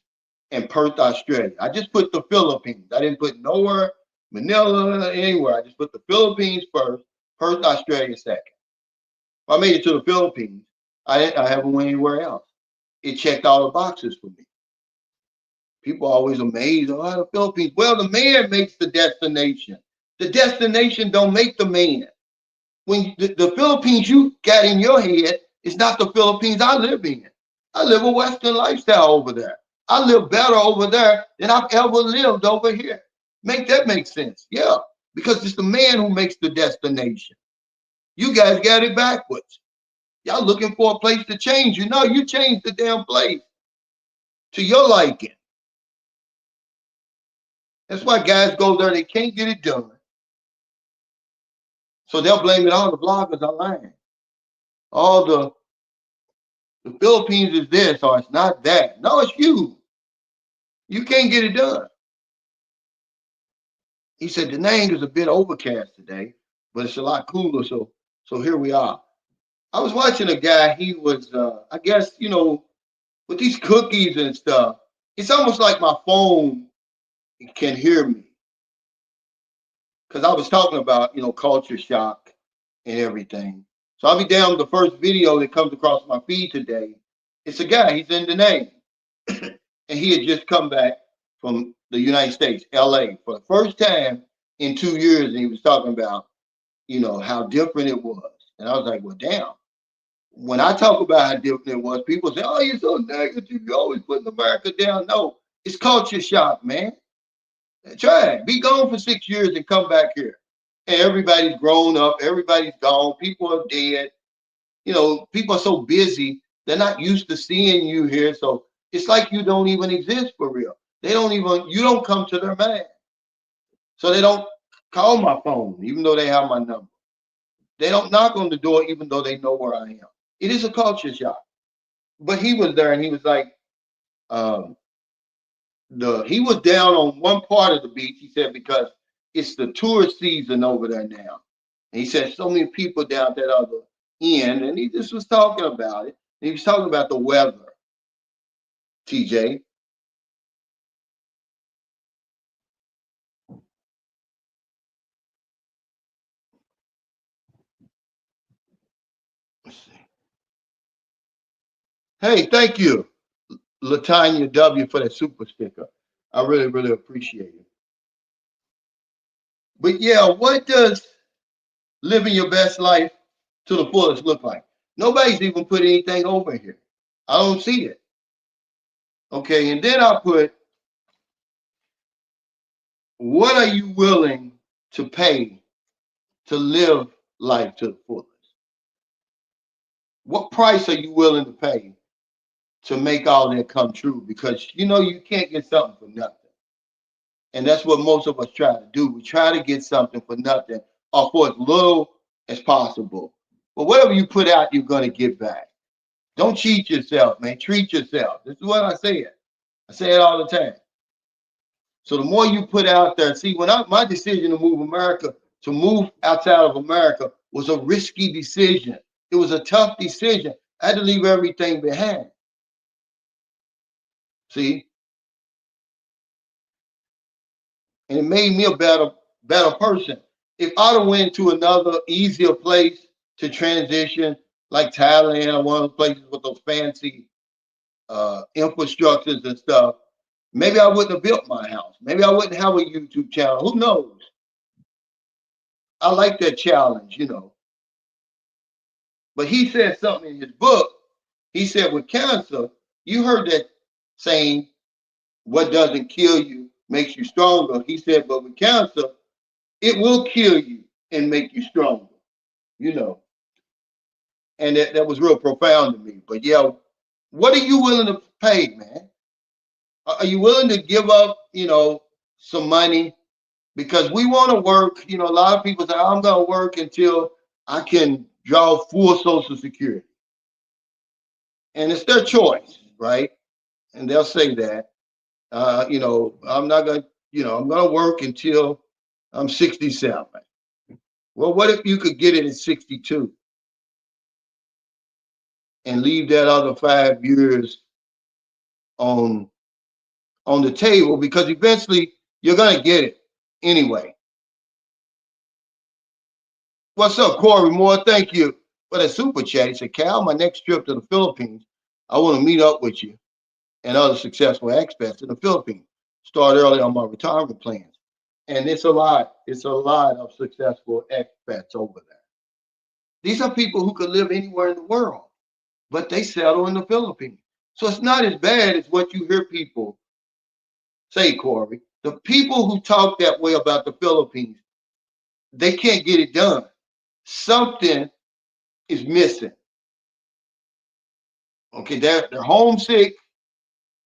and Perth, Australia. I just put the Philippines. I didn't put nowhere, Manila, anywhere. I just put the Philippines first, Perth, Australia second. If I made it to the Philippines, I haven't went anywhere else. It checked all the boxes for me. People are always amazed, oh, the Philippines. Well, the man makes the destination. The destination don't make the man. When the Philippines you got in your head is not the Philippines I live in. I live a Western lifestyle over there. I live better over there than I've ever lived over here. Make that make sense? Yeah, because it's the man who makes the destination. You guys got it backwards. Y'all looking for a place to change. You know, you change the damn place to your liking. That's why guys go there, they can't get it done. So they'll blame it on the bloggers online. All the Philippines is this or it's not that. No, it's you. You can't get it done. He said the name is a bit overcast today, but it's a lot cooler. So here we are. I was watching a guy. He was, I guess, you know, with these cookies and stuff. It's almost like my phone can hear me, because I was talking about, you know, culture shock and everything. So I'll be down the first video that comes across my feed today. It's a guy. He's in the name, and he had just come back from the United States, LA, for the first time in 2 years, and he was talking about, you know, how different it was. And I was like, well, damn. When I talk about how different it was, people say, oh, you're so negative. You're always putting America down. No, it's culture shock, man. Try it. Be gone for 6 years and come back here. And everybody's grown up. Everybody's gone. People are dead. You know, people are so busy. They're not used to seeing you here. So it's like you don't even exist for real. They don't even, you don't come to their mind. So they don't call my phone, even though they have my number. They don't knock on the door, even though they know where I am. It is a culture shock. But he was there and he was like, um, he was down on one part of the beach. He said, because it's the tourist season over there now. And he said, so many people down that other end. And he just was talking about it. And he was talking about the weather, TJ. Hey, thank you, Latanya W, for that super sticker. I really, really appreciate it. But yeah, what does living your best life to the fullest look like? Nobody's even put anything over here. I don't see it. Okay, and then I put, what are you willing to pay to live life to the fullest? What price are you willing to pay to make all that come true? Because you know you can't get something for nothing. And that's what most of us try to do. We try to get something for nothing or for as little as possible. But whatever you put out, you're going to get back. Don't cheat yourself, man. Treat yourself. This is what I say it. I say it all the time. So the more you put out there, see, my decision to move outside of America was a risky decision. It was a tough decision. I had to leave everything behind. See, and it made me a better person. If I'd have went to another easier place to transition, like Thailand or one of the places with those fancy infrastructures and stuff, maybe I wouldn't have built my house. Maybe I wouldn't have a YouTube channel. Who knows? I like that challenge, you know. But he said something in his book. He said, with cancer, you heard that saying, what doesn't kill you makes you stronger. He said, but with cancer, it will kill you and make you stronger, you know. And that was real profound to me. But yeah, what are you willing to pay, man? Are you willing to give up, you know, some money? Because we want to work, you know, a lot of people say, I'm going to work until I can draw full Social Security. And it's their choice, right? And they'll say that, you know, I'm not going to, you know, I'm going to work until I'm 67. Well, what if you could get it at 62 and leave that other 5 years on on the table, because eventually you're going to get it anyway. What's up, Corey Moore? Thank you for the super chat. He said, Cal, my next trip to the Philippines, I want to meet up with you and other successful expats in the Philippines. Start early on my retirement plans. And it's a lot. It's a lot of successful expats over there. These are people who could live anywhere in the world, but they settle in the Philippines. So it's not as bad as what you hear people say, Corey. The people who talk that way about the Philippines, they can't get it done. Something is missing. Okay, they're homesick.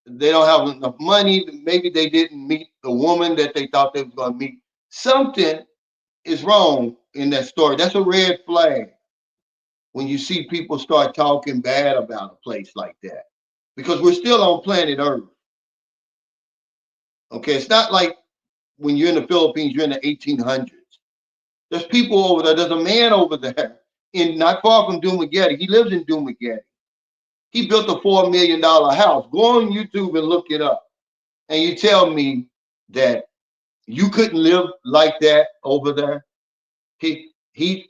They don't have enough money. Maybe they didn't meet the woman that they thought they was going to meet. Something is wrong in that story. That's a red flag when you see people start talking bad about a place like that, because we're still on planet Earth. Okay, it's not like when you're in the Philippines, you're in the 1800s. There's people over there. There's a man over there in not far from Dumaguete. He lives in Dumaguete. He built a $4 million house. Go on YouTube and look it up. And you tell me that you couldn't live like that over there. He he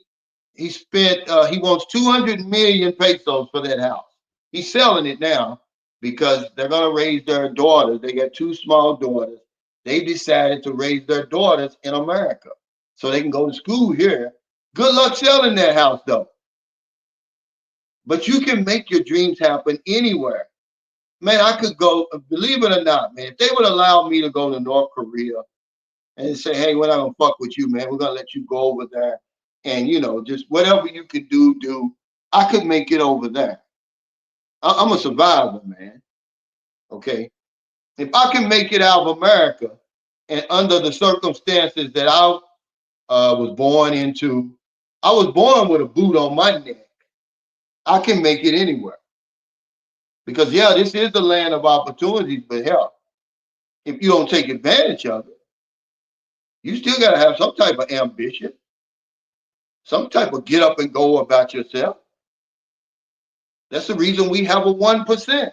he spent he wants 200 million pesos for that house. He's selling it now because they're gonna raise their daughters. They got two small daughters. They decided to raise their daughters in America so they can go to school here. Good luck selling that house though. But you can make your dreams happen anywhere. Man, I could go, believe it or not, man, if they would allow me to go to North Korea and say, hey, we're not gonna fuck with you, man. We're gonna let you go over there, and you know, just whatever you could do. I could make it over there. I'm a survivor, man. Okay, if I can make it out of America, and under the circumstances that I was born into, I was born with a boot on my neck. I can make it anywhere because yeah, this is the land of opportunities. But hell, if you don't take advantage of it, you still gotta have some type of ambition, some type of get up and go about yourself. That's the reason we have a 1%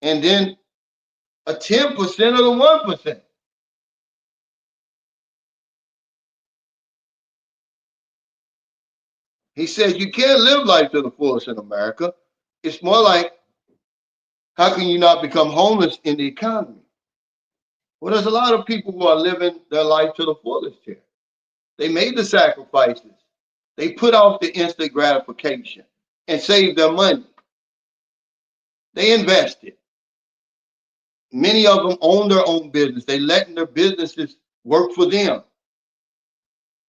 and then a 10% of the 1%. He says you can't live life to the fullest in America. It's more like How can you not become homeless in the economy? Well, there's a lot of people who are living their life to the fullest here. They made the sacrifices. They put off the instant gratification and saved their money. They invested. Many of them own their own business. They letting their businesses work for them.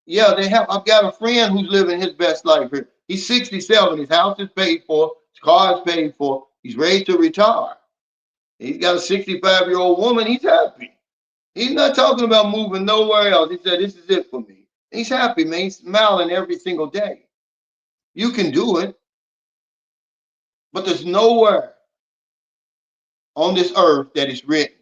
Yeah, they have. I've got a friend who's living his best life here. He's 67. His house is paid for. His car is paid for. He's ready to retire. He's got a 65-year-old woman. He's happy. He's not talking about moving nowhere else. He said, "This is it for me." He's happy, man. He's smiling every single day. You can do it, but there's nowhere on this earth that is written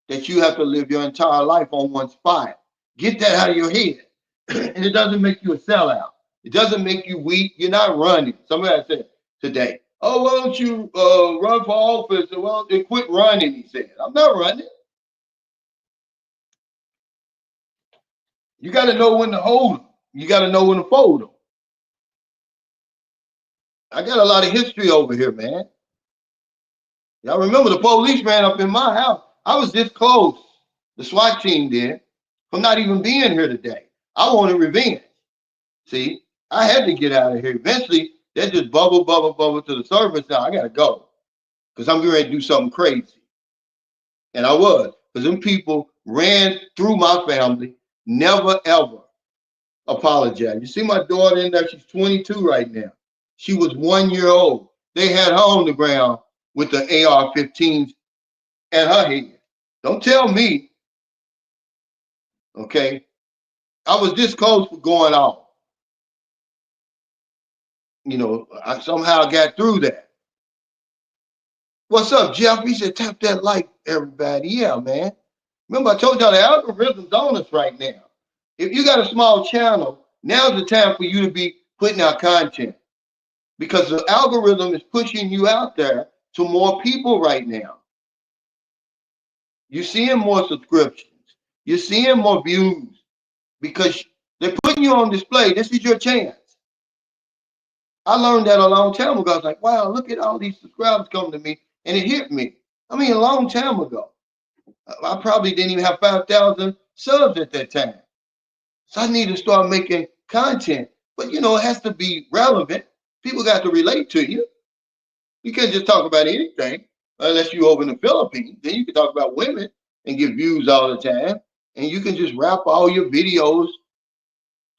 that you have to live your entire life on one spot. Get that out of your head. And it doesn't make you a sellout. It doesn't make you weak. You're not running. Somebody said today, "Oh, why don't you run for office?" Well, then quit running, he said. I'm not running. You got to know when to hold them. You got to know when to fold them. I got a lot of history over here, man. Y'all remember the police ran up in my house. I was this close, the SWAT team did, from not even being here today. I wanted revenge. See, I had to get out of here. Eventually, they just bubble to the surface. Now I got to go because I'm getting ready to do something crazy. And I was, because them people ran through my family, never ever apologize. You see my daughter in there, she's 22 right now. She was 1 year old. They had her on the ground with the AR-15s at her head. Don't tell me, okay? I was this close for going off. You know, I somehow got through that. What's up, Jeff? He said, tap that like, everybody. Yeah, man. Remember, I told y'all the algorithm's on us right now. If you got a small channel, now's the time for you to be putting out content because the algorithm is pushing you out there to more people right now. You're seeing more subscriptions. You're seeing more views because they're putting you on display. This is your chance. I learned that a long time ago. I was like, wow, look at all these subscribers coming to me. And it hit me. I mean, a long time ago. I probably didn't even have 5,000 subs at that time. So I need to start making content. But, you know, it has to be relevant. People got to relate to you. You can't just talk about anything unless you're over in the Philippines. Then you can talk about women and get views all the time. And you can just wrap all your videos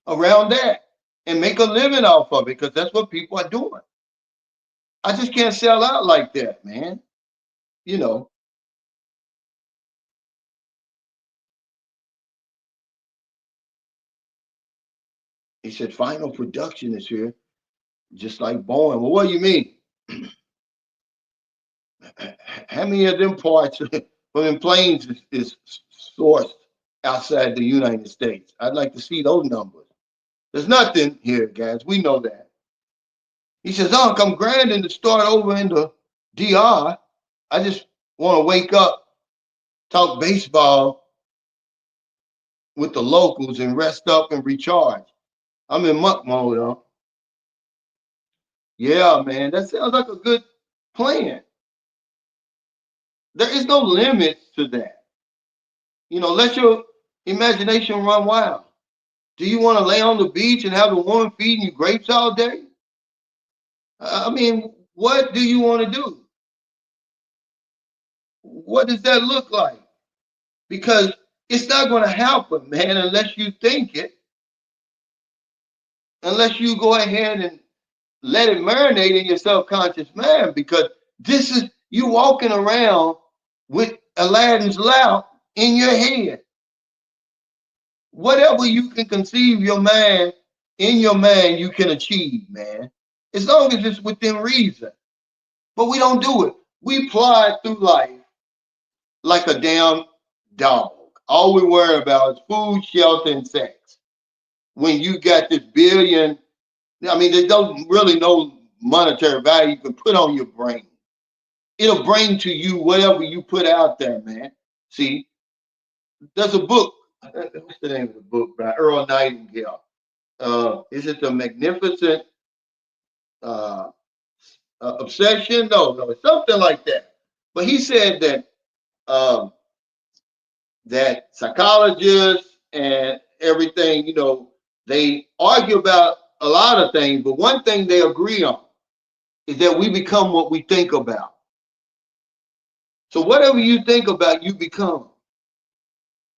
around that and make a living off of it because that's what people are doing. I just can't sell out like that, man. You know, he said, final production is here, just like Boeing. Well, what do you mean? How many of them parts from them planes is sourced outside the United States? I'd like to see those numbers. There's nothing here, guys. We know that. He says, Unc, I'm grinding to start over in the DR. I just want to wake up, talk baseball with the locals, and rest up and recharge. I'm in muck mode, though. Yeah, man, that sounds like a good plan. There is no limits to that. You know, let your imagination run wild. Do you want to lay on the beach and have a woman feeding you grapes all day? I mean, what do you want to do? What does that look like? Because it's not going to happen, man, unless you think it, unless you go ahead and let it marinate in your subconscious mind. Because this is you walking around with Aladdin's lamp in your head. Whatever you can conceive your mind in your mind, you can achieve, man. As long as it's within reason. But we don't do it. We plod through life like a damn dog. All we worry about is food, shelter, and sex. When you got this billion, I mean, there's don't really no monetary value you can put on your brain. It'll bring to you whatever you put out there, man. See, there's a book. What's the name of the book by Earl Nightingale? Is it the Magnificent uh, Obsession? No, it's something like that. But he said that um, that psychologists and everything, they argue about a lot of things, but one thing they agree on is that we become what we think about. So whatever you think about, you become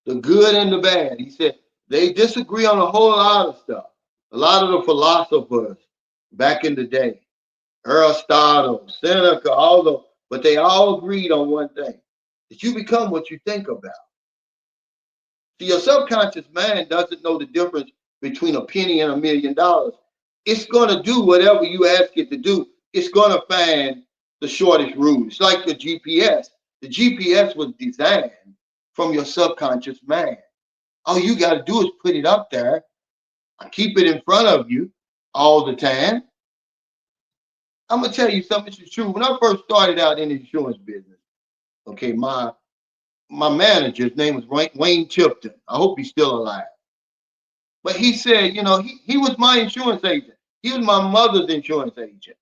the good and the bad. He said they disagree on a whole lot of stuff. A lot of the philosophers back in the day, Aristotle, Seneca, all those, but they all agreed on one thing: that you become what you think about. See, your subconscious mind doesn't know the difference between a penny and $1,000,000. It's going to do whatever you ask it to do. It's going to find the shortest route. It's like the GPS. The GPS was designed from your subconscious mind. All you got to do is put it up there, keep it in front of you all the time. I'm gonna tell you something. This is true. When I first started out in the insurance business, okay, my manager's name was Wayne Tipton. I hope he's still alive. But he said, he was my insurance agent. He was my mother's insurance agent.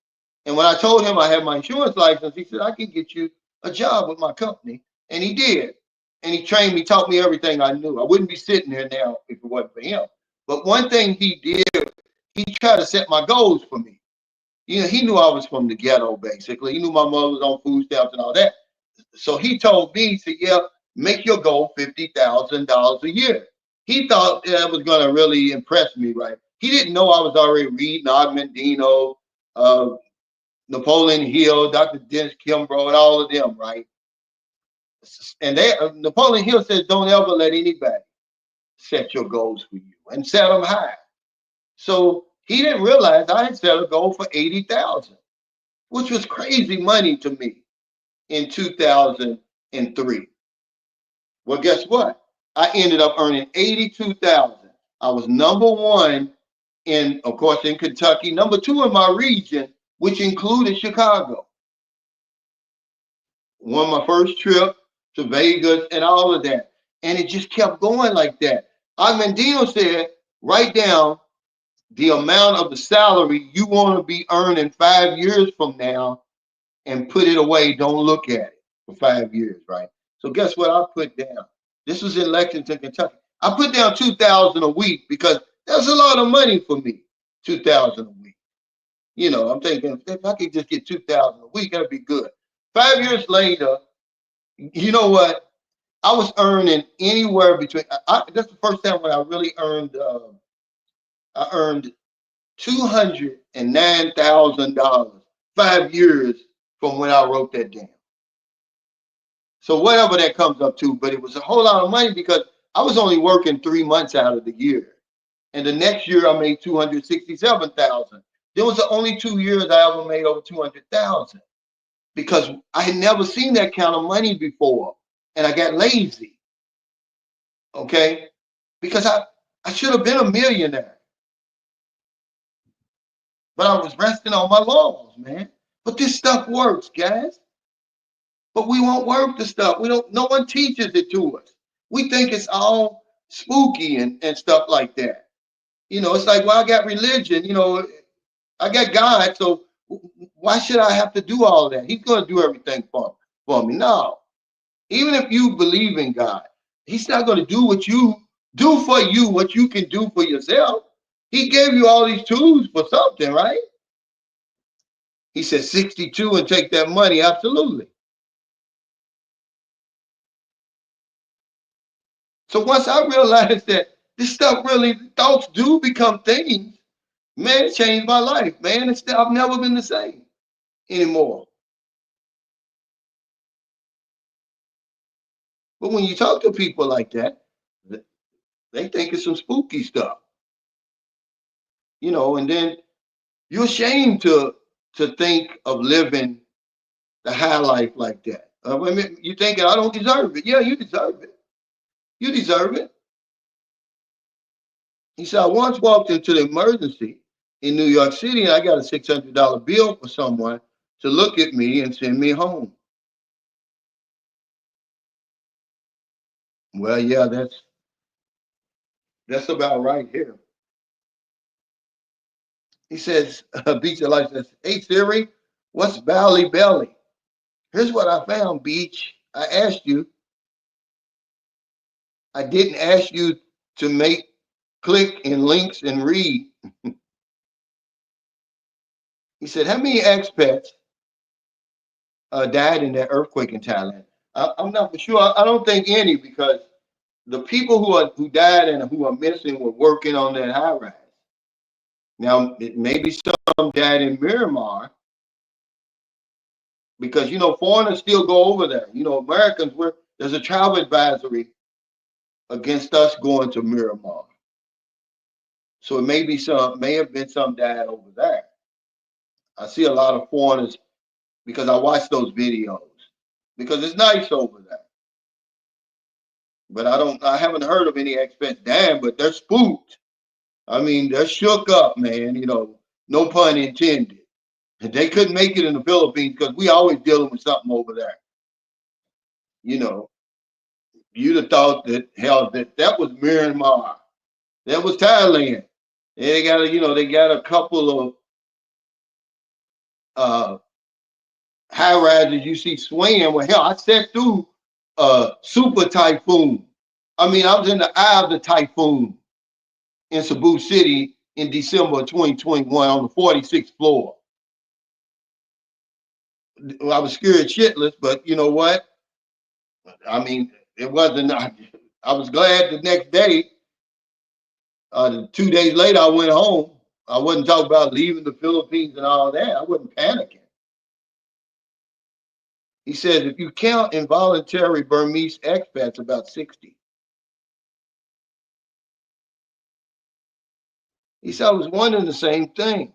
And when I told him I had my insurance license, he said, I can get you a job with my company. And he did. And he trained me, taught me everything I knew. I wouldn't be sitting here now if it wasn't for him. But one thing he did, he tried to set my goals for me. He knew I was from the ghetto, basically. He knew my mother was on food stamps and all that. So he told me, he said, yeah, make your goal $50,000 a year. He thought that was going to really impress me, right? He didn't know I was already reading Og Mandino, uh, Napoleon Hill, Dr. Dennis Kimbrough, and all of them, right? And Napoleon Hill says, don't ever let anybody set your goals for you and set them high. So he didn't realize I had set a goal for 80,000, which was crazy money to me in 2003. Well, guess what? I ended up earning 82,000. I was number one of course, in Kentucky, number two in my region, which included Chicago. Won my first trip to Vegas and all of that. And it just kept going like that. Agmendino said, write down the amount of the salary you want to be earning 5 years from now and put it away. Don't look at it for 5 years, right? So guess what I put down? This was in Lexington, Kentucky. I put down 2,000 a week because that's a lot of money for me. 2,000 a week. I'm thinking if I could just get 2,000 a week, that'd be good. 5 years later, you know what? I was earning anywhere between. That's the first time when I really earned. I earned $209,000 5 years from when I wrote that down. So whatever that comes up to, but it was a whole lot of money because I was only working 3 months out of the year, and the next year I made 267,000. There was the only 2 years I ever made over 200,000 because I had never seen that kind of money before, and I got lazy. Okay, because I should have been a millionaire, but I was resting on my laurels, man. But this stuff works, guys. But we won't work the stuff. We don't. No one teaches it to us. We think it's all spooky and stuff like that. It's like, well, I got religion. I got God. So why should I have to do all that? He's going to do everything for me. No, even if you believe in God, He's not going to do what you do for you. What you can do for yourself. He gave you all these tools for something, right? He said 62 and take that money. Absolutely. So once I realized that this stuff really, thoughts do become things, man, it changed my life, man. I've never been the same anymore. But when you talk to people like that, they think it's some spooky stuff, and then you're ashamed to think of living the high life like that. I mean, you thinking I don't deserve it. Yeah, you deserve it. You deserve it. He said, I once walked into the emergency in New York City and I got a $600 bill for someone to look at me and send me home. Well, yeah, that's about right here. He says, Beach of Life says, hey Siri, what's Bally Belly? Here's what I found, Beach. I asked you, I didn't ask you to make click and links and read. He said, how many expats died in that earthquake in Thailand? I'm not for sure. I don't think any, because the people who died and who are missing were working on that high rise. Now, maybe some died in Miramar, because foreigners still go over there. Americans, there's a travel advisory against us going to Miramar. So it may have been some died over there. I see a lot of foreigners because I watch those videos because it's nice over there. But I haven't heard of any expats dying, but they're spooked. I mean, they're shook up, man. No pun intended. They couldn't make it in the Philippines because we always dealing with something over there. You'd have thought that hell that was Myanmar, that was Thailand. They got they got a couple of high rises you see swaying. Well, hell, I sat through a super typhoon. I mean, I was in the eye of the typhoon in Cebu City in December of 2021 on the 46th floor. I was scared shitless, but you know what? I mean, it wasn't. I was glad the next day. 2 days later, I went home. I wasn't talking about leaving the Philippines and all that. I wasn't panicking. He said, if you count involuntary Burmese expats, about 60. He said, I was wondering the same thing.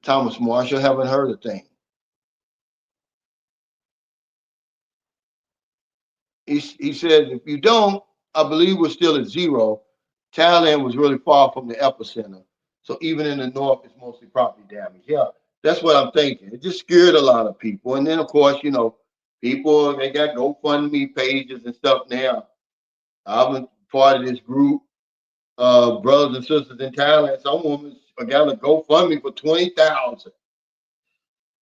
Thomas Marshall, haven't heard a thing. He said, if you don't, I believe we're still at zero. Thailand was really far from the epicenter. So even in the north, it's mostly property damage. Yeah, that's what I'm thinking. It just scared a lot of people. And then, of course, people, they got GoFundMe pages and stuff now. I'm part of this group, brothers and sisters in Thailand. Some woman got a GoFundMe for 20,000.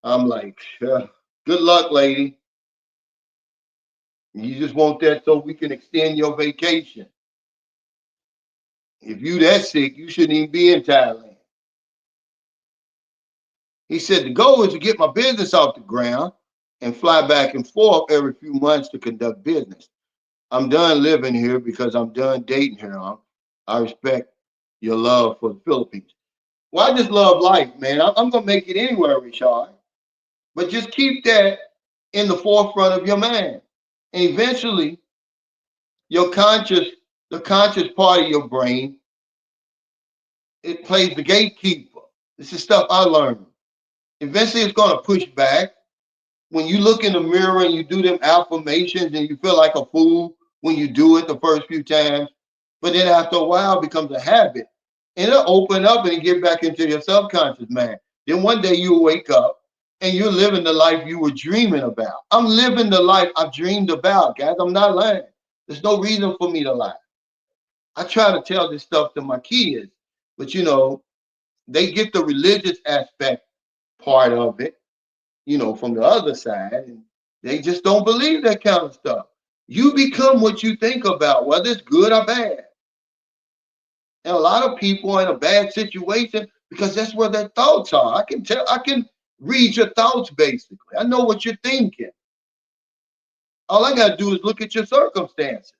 I'm like, good luck, lady. You just want that so we can extend your vacation. If you that sick, you shouldn't even be in Thailand. He said the goal is to get my business off the ground and fly back and forth every few months to conduct business. I'm done living here because I'm done dating here. I respect your love for the Philippines. Well, I just love life, man. I'm gonna make it anywhere, Richard. But just keep that in the forefront of your mind. And eventually, the conscious part of your brain, it plays the gatekeeper. This is stuff I learned. Eventually, it's gonna push back. When you look in the mirror and you do them affirmations and you feel like a fool when you do it the first few times, but then after a while it becomes a habit. And it'll open up and get back into your subconscious mind. Then one day you'll wake up and you're living the life you were dreaming about. I'm living the life I've dreamed about, guys. I'm not lying. There's no reason for me to lie. I try to tell this stuff to my kids, but they get the religious aspect part of it, from the other side, and they just don't believe that kind of stuff. You become what you think about, whether it's good or bad. And a lot of people are in a bad situation because that's where their thoughts are. I can read your thoughts basically. I know what you're thinking. All I got to do is look at your circumstances.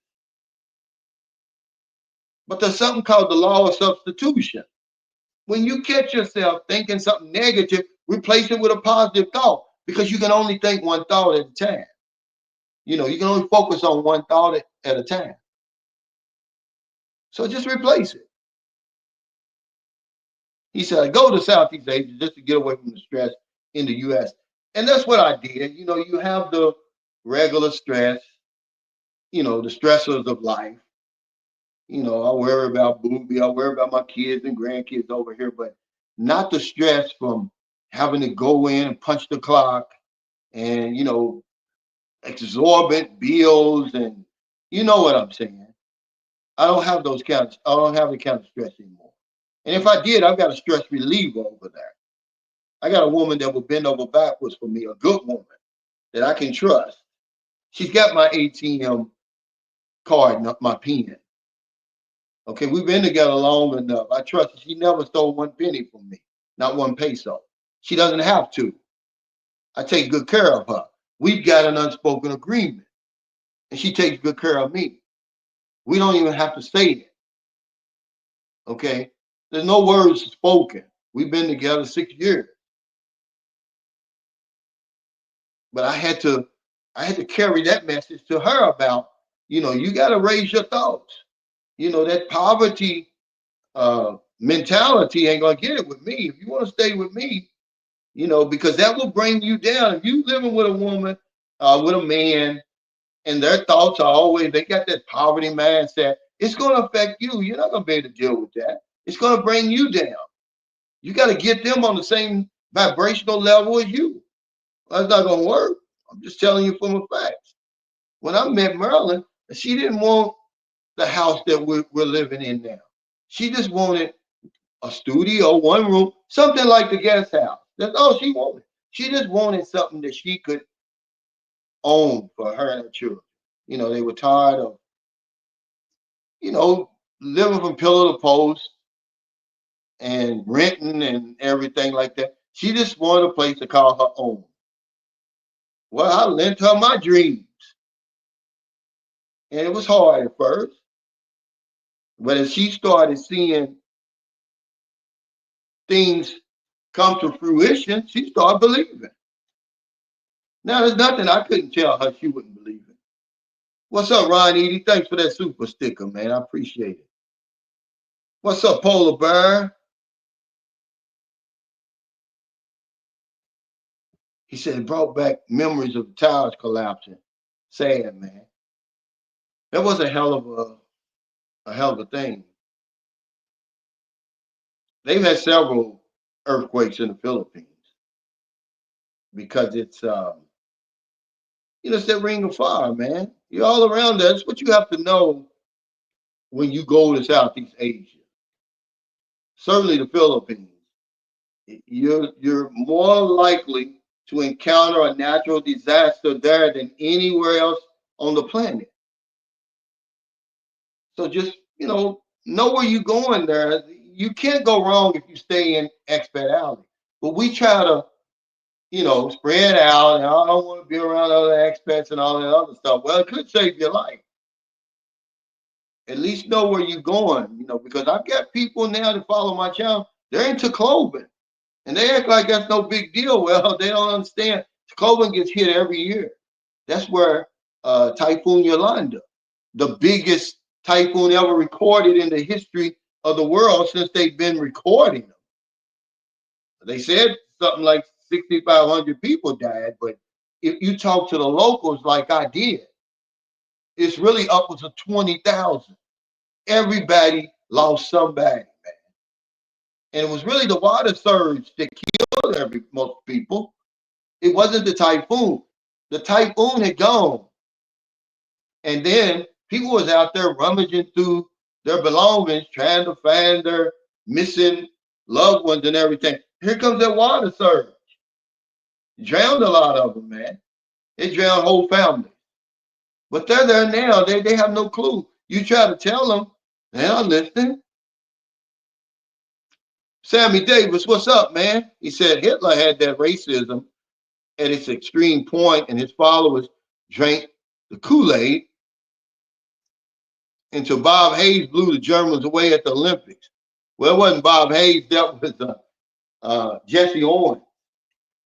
But there's something called the law of substitution. When you catch yourself thinking something negative, replace it with a positive thought, because you can only think one thought at a time. You can only focus on one thought at a time. So just replace it. He said, I go to Southeast Asia just to get away from the stress in the US. And that's what I did. You have the regular stress, the stressors of life. I worry about Booby, I worry about my kids and grandkids over here, but not the stress from having to go in and punch the clock and, exorbitant bills, and you know what I'm saying. I don't have I don't have the kind of stress anymore. And if I did, I've got a stress reliever over there. I got a woman that will bend over backwards for me, a good woman that I can trust. She's got my ATM card, not my pen. Okay, we've been together long enough. I trust her. She never stole one penny from me, not one peso. She doesn't have to. I take good care of her. We've got an unspoken agreement, and she takes good care of me. We don't even have to say it. Okay, there's no words spoken. We've been together 6 years, but I had to carry that message to her about, you got to raise your thoughts. That poverty mentality ain't gonna get it with me. If you want to stay with me, because that will bring you down. If you living with a woman, with a man, and their thoughts are always, they got that poverty mindset, it's gonna affect you. You're not gonna be able to deal with that. It's gonna bring you down. You got to get them on the same vibrational level as you. That's not gonna work. I'm just telling you from a fact. When I met Marilyn, she didn't want the house that we're living in now. She just wanted a studio, one room, something like the guest house. That's all she wanted. She just wanted something that she could own for her and her children. They were tired of, you know, living from pillar to post and renting and everything like that. She just wanted a place to call her own. Well, I lent her my dreams. And it was hard at first. But as she started seeing things come to fruition, she started believing. Now, there's nothing I couldn't tell her she wouldn't believe it. What's up, Ron Edie? Thanks for that super sticker, man. I appreciate it. What's up, Polar Bear? He said it brought back memories of the towers collapsing. Sad, man. That was a hell of a thing. They've had several earthquakes in the Philippines because it's that ring of fire, man. You're all around that. That's what you have to know when you go to Southeast Asia. Certainly the Philippines. You're more likely to encounter a natural disaster there than anywhere else on the planet. So just, know where you're going there. You can't go wrong if you stay in Expat Alley. But we try to, spread out. And I don't want to be around other expats and all that other stuff. Well, it could save your life. At least know where you're going, because I've got people now that follow my channel. They're into clothing. And they act like that's no big deal. Well, they don't understand. Clothing gets hit every year. That's where Typhoon Yolanda, the biggest typhoon ever recorded in the history of the world since they've been recording them. They said something like 6,500 people died, but if you talk to the locals like I did, it's really upwards of 20,000. Everybody lost somebody, man. And it was really the water surge that killed most people. It wasn't the typhoon. The typhoon had gone. And then people was out there rummaging through their belongings, trying to find their missing loved ones and everything. Here comes that water surge. Drowned a lot of them, man. It drowned whole families. But they're there now. They have no clue. You try to tell them, they're not listening. Sammy Davis, what's up, man? He said Hitler had that racism at its extreme point, and his followers drank the Kool-Aid until Bob Hayes blew the Germans away at the Olympics. Well, it wasn't Bob Hayes. That was Jesse Owens.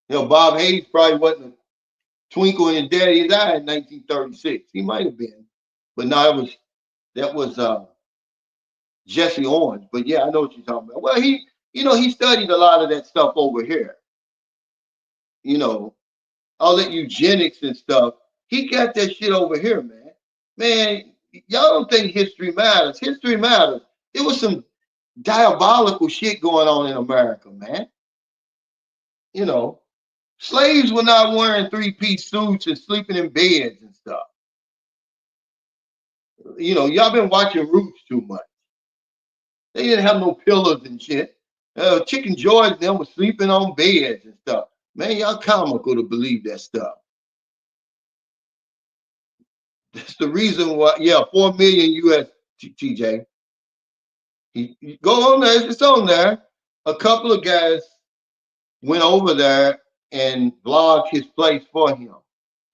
Bob Hayes probably wasn't a twinkle in his daddy's eye in 1936. He might have been, but no, that was Jesse Owens. But yeah, I know what you're talking about. Well, he studied a lot of that stuff over here. All that eugenics and stuff. He got that shit over here, man. Man, y'all don't think history matters. History matters. It was some diabolical shit going on in America, man. Slaves were not wearing three-piece suits and sleeping in beds and stuff. Y'all been watching Roots too much. They didn't have no pillows and shit. Chicken George and them was sleeping on beds and stuff. Man, y'all comical to believe that stuff. That's the reason why. Yeah, 4 million US. TJ. Go on there. It's on there. A couple of guys went over there and blogged his place for him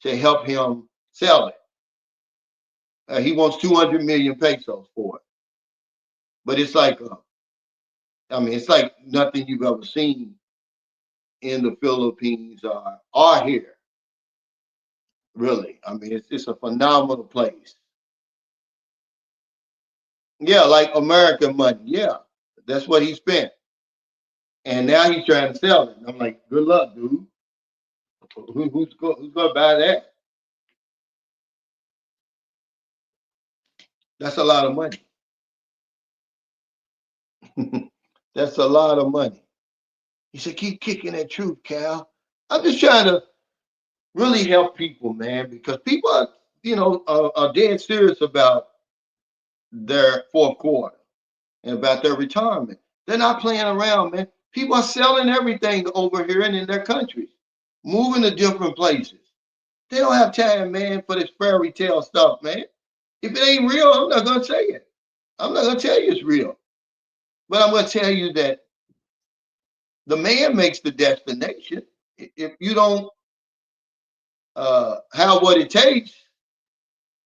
to help him sell it. He wants 200 million pesos for it. But it's like, I mean, it's like nothing you've ever seen in the Philippines or here. Really, I mean, it's a phenomenal place. Yeah, like American money. Yeah, that's what he spent, and now he's trying to sell it. I'm like, good luck, dude. Who's going to buy that? That's a lot of money. That's a lot of money. He said, keep kicking that truth, Cal. I'm just trying to really help people, man, because people are, are dead serious about their fourth quarter and about their retirement. They're not playing around, man. People are selling everything over here and in their countries, moving to different places. They don't have time, man, for this fairy tale stuff, man. If it ain't real, I'm not gonna say it. I'm not gonna tell you it's real. But I'm gonna tell you that the man makes the destination. If you don't have what it takes,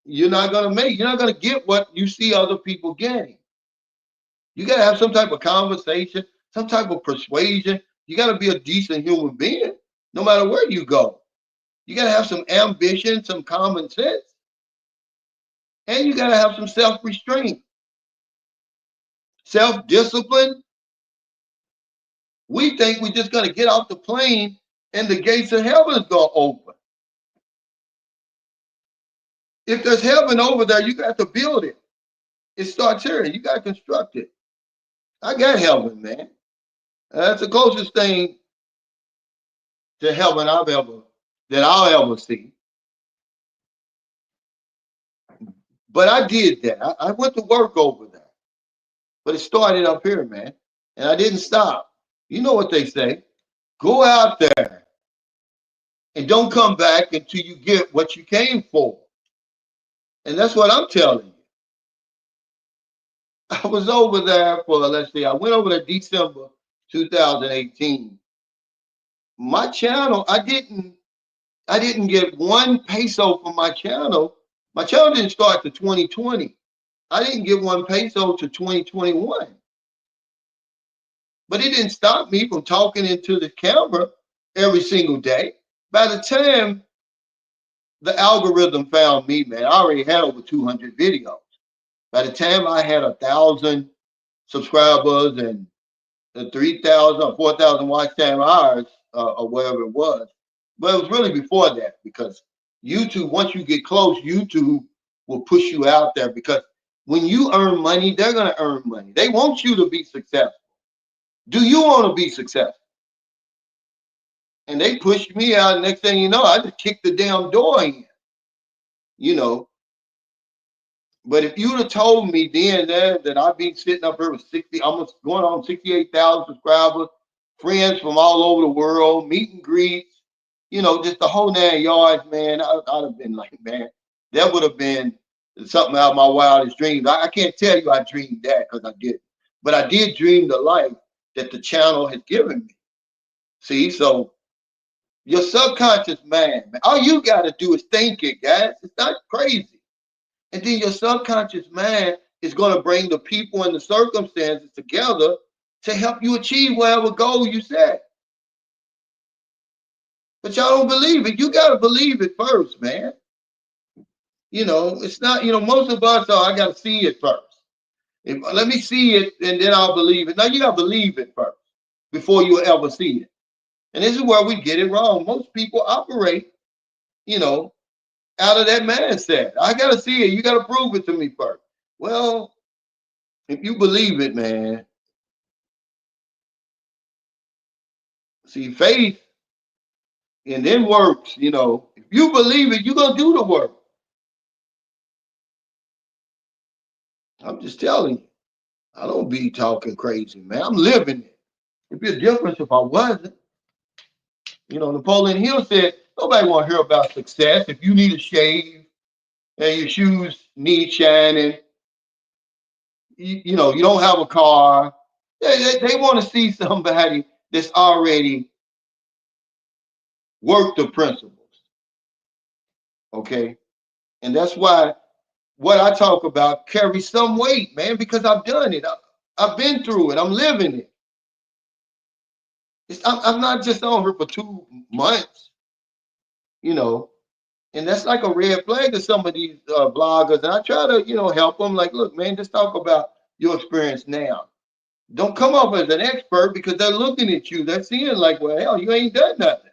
you're not gonna get what you see other people getting. You gotta have some type of conversation, some type of persuasion. You gotta be a decent human being, no matter where you go. You gotta have some ambition, some common sense, and you gotta have some self-restraint, self-discipline. We think we're just gonna get off the plane and the gates of heaven is gonna open. If there's heaven over there, you got to build it. It starts here. You got to construct it. I got heaven, man. That's the closest thing to heaven I'll ever see. But I did that. I went to work over there. But it started up here, man. And I didn't stop. You know what they say. Go out there and don't come back until you get what you came for. And that's what I'm telling you. I was over there for, let's see, I went over there December 2018. My channel, I didn't get 1 peso from my channel. My channel didn't start to 2020. I didn't get 1 peso to 2021. But it didn't stop me from talking into the camera every single day. By the time the algorithm found me, man, I already had over 200 videos. By the time I had 1,000 subscribers and 3,000 or 4,000 watch time hours or whatever it was. But it was really before that because YouTube, once you get close, YouTube will push you out there because when you earn money, they're going to earn money. They want you to be successful. Do you want to be successful? And they pushed me out. Next thing you know, I just kicked the damn door in, you know. But if you'd have told me then that I'd be sitting up here with 60, almost going on 68,000 subscribers, friends from all over the world, meet and greets, just the whole 9 yards, man, I'd have been like, man, that would have been something out of my wildest dreams. I can't tell you I dreamed that because I didn't. But I did dream the life that the channel has given me. See, so your subconscious mind, man, all you got to do is think it, guys. It's not crazy. And then your subconscious mind is going to bring the people and the circumstances together to help you achieve whatever goal you set. But y'all don't believe it. You got to believe it first, man. It's not, most of us are, I got to see it first. Let me see it and then I'll believe it. Now you got to believe it first before you ever see it. And this is where we get it wrong. Most people operate, out of that mindset. I got to see it. You got to prove it to me first. Well, if you believe it, man, see, faith and then works, if you believe it, you're going to do the work. I'm just telling you. I don't be talking crazy, man. I'm living it. It'd be a difference if I wasn't. Napoleon Hill said, nobody want to hear about success. If you need a shave and your shoes need shining, you don't have a car. They want to see somebody that's already worked the principles. Okay. And that's why what I talk about carries some weight, man, because I've done it. I've been through it. I'm living it. I'm not just on here for 2 months, you know, and that's like a red flag to some of these bloggers. And I try to, help them. Like, look, man, just talk about your experience now. Don't come up as an expert because they're looking at you. They're seeing like, well, hell, you ain't done nothing.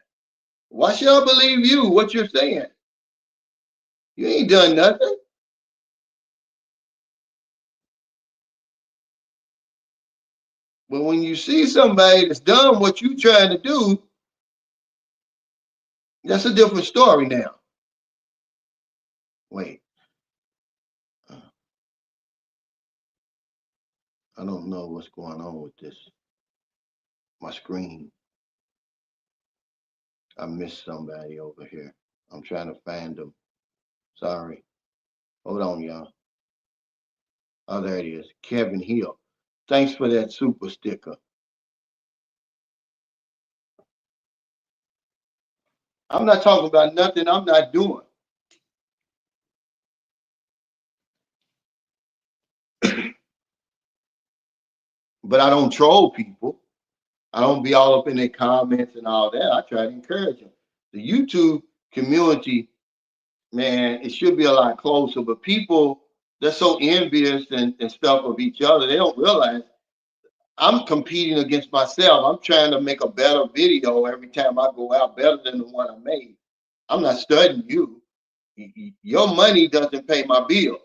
Why should I believe you? What you're saying? You ain't done nothing. But when you see somebody that's done what you trying to do, that's a different story now. Wait, I don't know what's going on with this. My screen. I missed somebody over here. I'm trying to find them. Sorry. Hold on, y'all. Oh, there it is. Kevin Hill. Thanks for that super sticker. I'm not talking about nothing I'm not doing. But I don't troll people. I don't be all up in their comments and all that. I try to encourage them. The YouTube community, man, it should be a lot closer. But people, they're so envious and stuff of each other. They don't realize I'm competing against myself. I'm trying to make a better video every time I go out, better than the one I made. I'm not studying you. Your money doesn't pay my bills.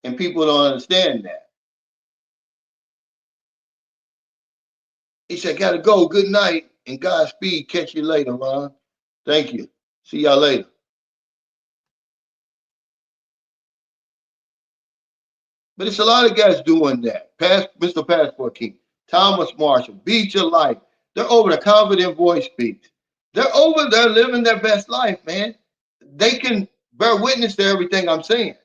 And people don't understand that. He said, gotta go. Good night and Godspeed. Catch you later, Ron. Thank you. See y'all later. But it's a lot of guys doing that. Mr. Passport King, Thomas Marshall, Beat Your Life. They're over the confident voice speaks. They're over there living their best life, man. They can bear witness to everything I'm saying.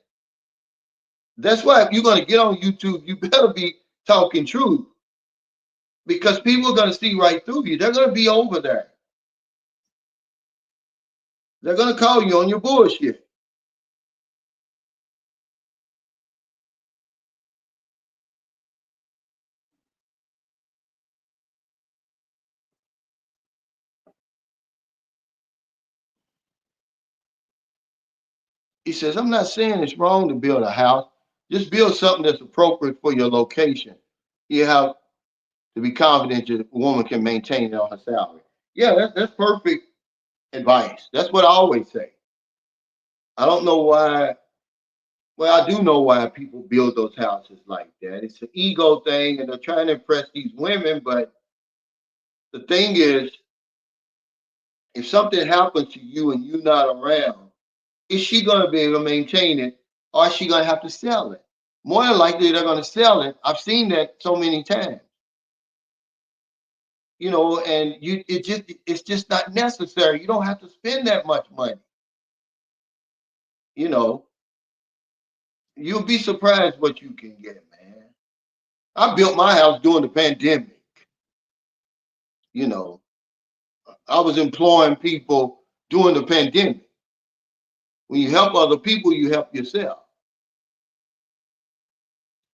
That's why if you're going to get on YouTube, you better be talking truth because people are going to see right through you. They're going to be over there. They're going to call you on your bullshit. He says, I'm not saying it's wrong to build a house. Just build something that's appropriate for your location. You have to be confident that a woman can maintain it on her salary. Yeah, that's perfect advice. That's what I always say. I don't know why. Well, I do know why people build those houses like that. It's an ego thing, and they're trying to impress these women. But the thing is, if something happens to you and you're not around, is she going to be able to maintain it, or is she going to have to sell it? More than likely, they're going to sell it. I've seen that so many times. And it's just not necessary. You don't have to spend that much money. You know, you'll be surprised what you can get, man. I built my house during the pandemic. You know, I was employing people during the pandemic. When you help other people, you help yourself.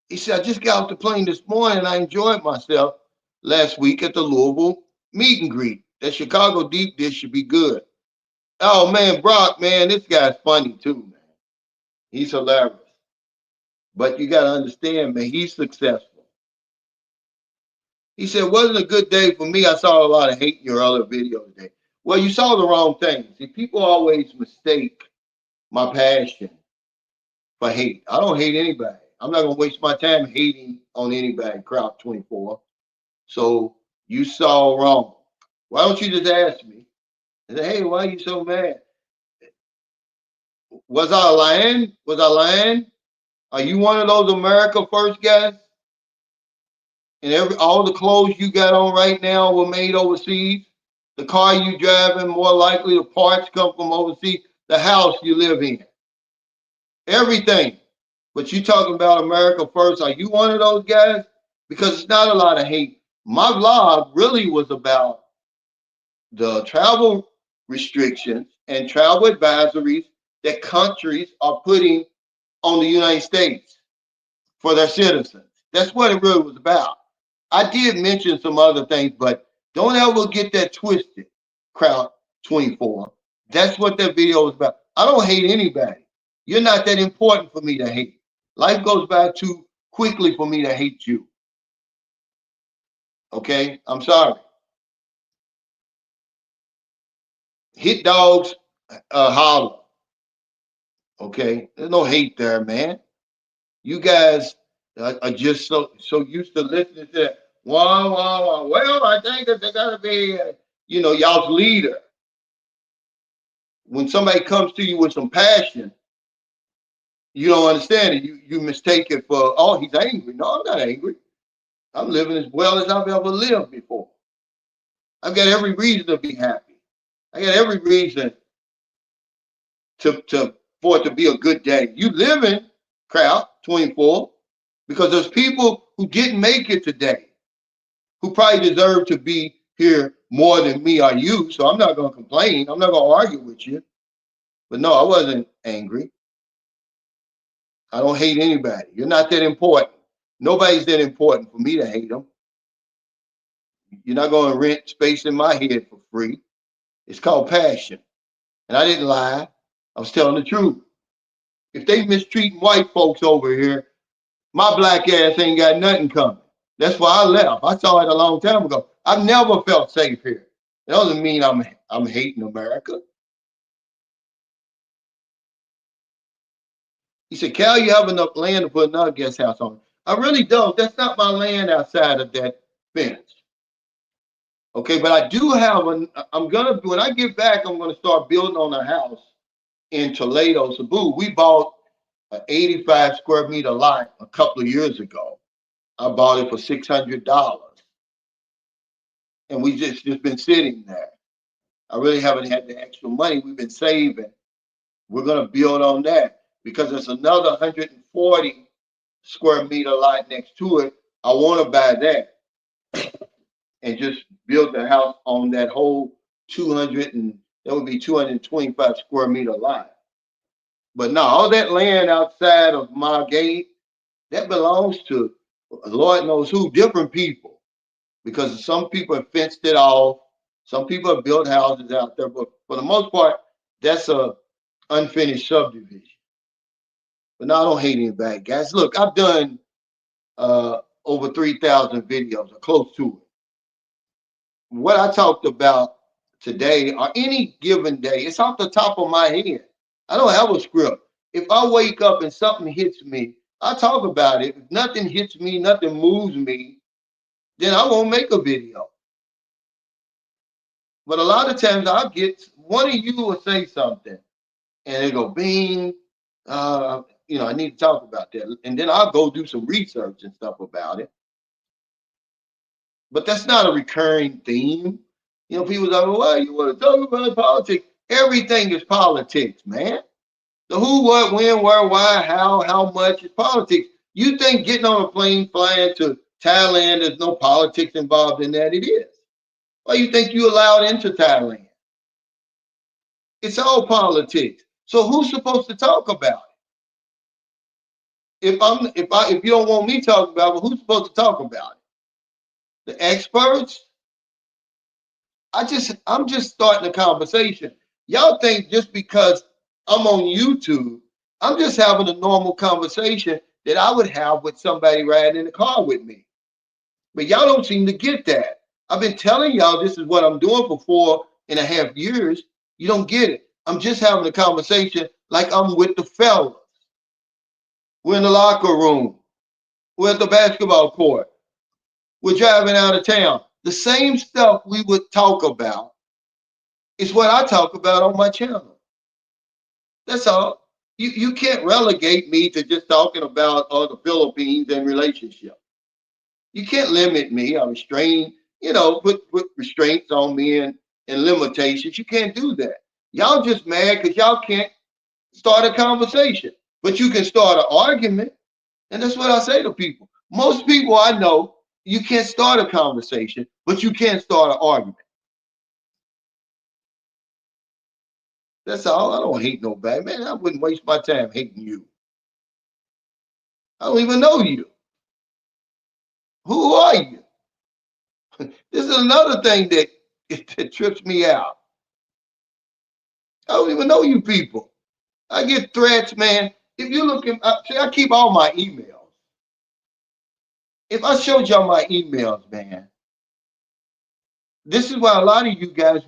He said, I just got off the plane this morning and I enjoyed myself last week at the Louisville meet and greet. That Chicago deep dish should be good. Oh man, Brock, man, this guy's funny too, man. He's hilarious. But you got to understand, man, he's successful. He said, wasn't a good day for me. I saw a lot of hate in your other videos today. Well, you saw the wrong thing. See, people always mistake my passion for hate. I don't hate anybody. I'm not going to waste my time hating on anybody, Crowd 24. So you saw wrong. Why don't you just ask me? And say, hey, why are you so mad? Was I lying? Was I lying? Are you one of those America First guys? and all the clothes you got on right now were made overseas. The car you driving, more likely the parts come from overseas. The house you live in, everything. But you talking about America first? Are you one of those guys? Because it's not a lot of hate. My vlog really was about the travel restrictions and travel advisories that countries are putting on the United States for their citizens. That's what it really was about. I did mention some other things, but don't ever get that twisted, Crowd 24. That's what that video was about. I don't hate anybody. You're not that important for me to hate. Life goes by too quickly for me to hate you. Okay? I'm sorry. Hit dogs, holler. Okay? There's no hate there, man. You guys are just so used to listening to wow, wow, wow. Well, I think that they gotta be, y'all's leader. When somebody comes to you with some passion, you don't understand it. You mistake it for, oh, he's angry. No, I'm not angry. I'm living as well as I've ever lived before. I've got every reason to be happy. I got every reason to for it to be a good day. You live in Crowd 24 because there's people who didn't make it today who probably deserve to be here more than me or you. So I'm not going to complain. I'm not going to argue with you. But no, I wasn't angry. I don't hate anybody. You're not that important. Nobody's that important for me to hate them. You're not going to rent space in my head for free. It's called passion. And I didn't lie. I was telling the truth. If they mistreating white folks over here, my black ass ain't got nothing coming. That's why I left. I saw it a long time ago. I've never felt safe here. That doesn't mean I'm hating America. He said, Cal, you have enough land to put another guest house on. I really don't. That's not my land outside of that fence. Okay, but I do have when I get back, I'm gonna start building on a house in Toledo, Cebu. We bought an 85 square meter lot a couple of years ago. I bought it for $600. And we just been sitting there. I really haven't had the extra money. We've been saving. We're gonna build on that because there's another 140 square meter lot next to it. I want to buy that and just build the house on that whole 200 and that would be 225 square meter lot. But no, all that land outside of my gate that belongs to Lord knows who, different people. Because some people have fenced it off, some people have built houses out there, but for the most part, that's a unfinished subdivision. But no, I don't hate anybody, guys. Look, I've done over 3,000 videos or close to it. What I talked about today or any given day, it's off the top of my head. I don't have a script. If I wake up and something hits me, I talk about it. If nothing hits me, nothing moves me, then I won't make a video. But a lot of times I'll get one of you will say something and it go bing, I need to talk about that. And then I'll go do some research and stuff about it. But that's not a recurring theme. People say, well, you want to talk about politics? Everything is politics, man. The who, what, when, where, why, how much is politics. You think getting on a plane flying to Thailand, there's no politics involved in that? It is. Why you think you allowed into Thailand? It's all politics. So who's supposed to talk about it? If you don't want me talking about it, who's supposed to talk about it? The experts? I'm just starting a conversation. Y'all think just because I'm on YouTube, I'm just having a normal conversation that I would have with somebody riding in the car with me. But y'all don't seem to get that. I've been telling y'all this is what I'm doing for 4.5 years. You don't get it. I'm just having a conversation like I'm with the fellas. We're in the locker room. We're at the basketball court. We're driving out of town. The same stuff we would talk about is what I talk about on my channel. That's all. You can't relegate me to just talking about the Philippines and relationships. You can't limit me or restrain, put restraints on me and limitations. You can't do that. Y'all just mad because y'all can't start a conversation. But you can start an argument. And that's what I say to people. Most people I know, you can't start a conversation, but you can start an argument. That's all. I don't hate nobody, man. I wouldn't waste my time hating you. I don't even know you. Who are you? This is another thing that trips me out. I don't even know you people. I get threats, man. If you look at, see, I keep all my emails. If I showed y'all my emails, man, this is why a lot of you guys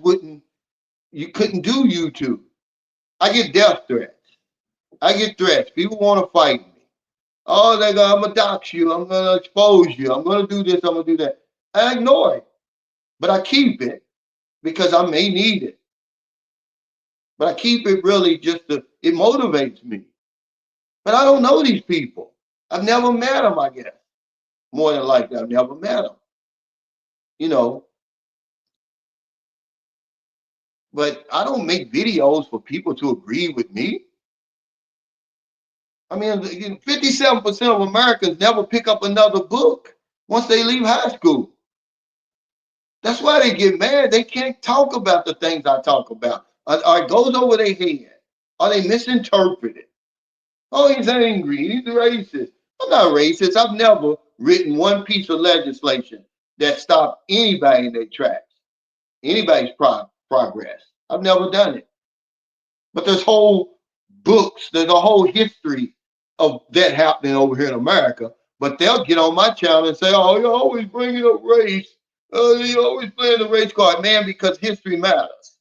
you couldn't do YouTube. I get death threats. I get threats. People want to fight me. Oh, I'm gonna dox you. I'm gonna expose you. I'm gonna do this. I'm gonna do that. I ignore it, but I keep it because I may need it. But I keep it really it motivates me. But I don't know these people. I've never met them, I guess. More than likely, I've never met them. You know, but I don't make videos for people to agree with me. I mean, 57% of Americans never pick up another book once they leave high school. That's why they get mad. They can't talk about the things I talk about. Or it goes over their head. Or they misinterpret it. Oh, he's angry. He's racist. I'm not racist. I've never written one piece of legislation that stopped anybody in their tracks, anybody's progress. I've never done it. But there's there's a whole history of that happening over here in America. But they'll get on my channel and say, oh, you're always bringing up race. Oh, you're always playing the race card. Man, because history matters.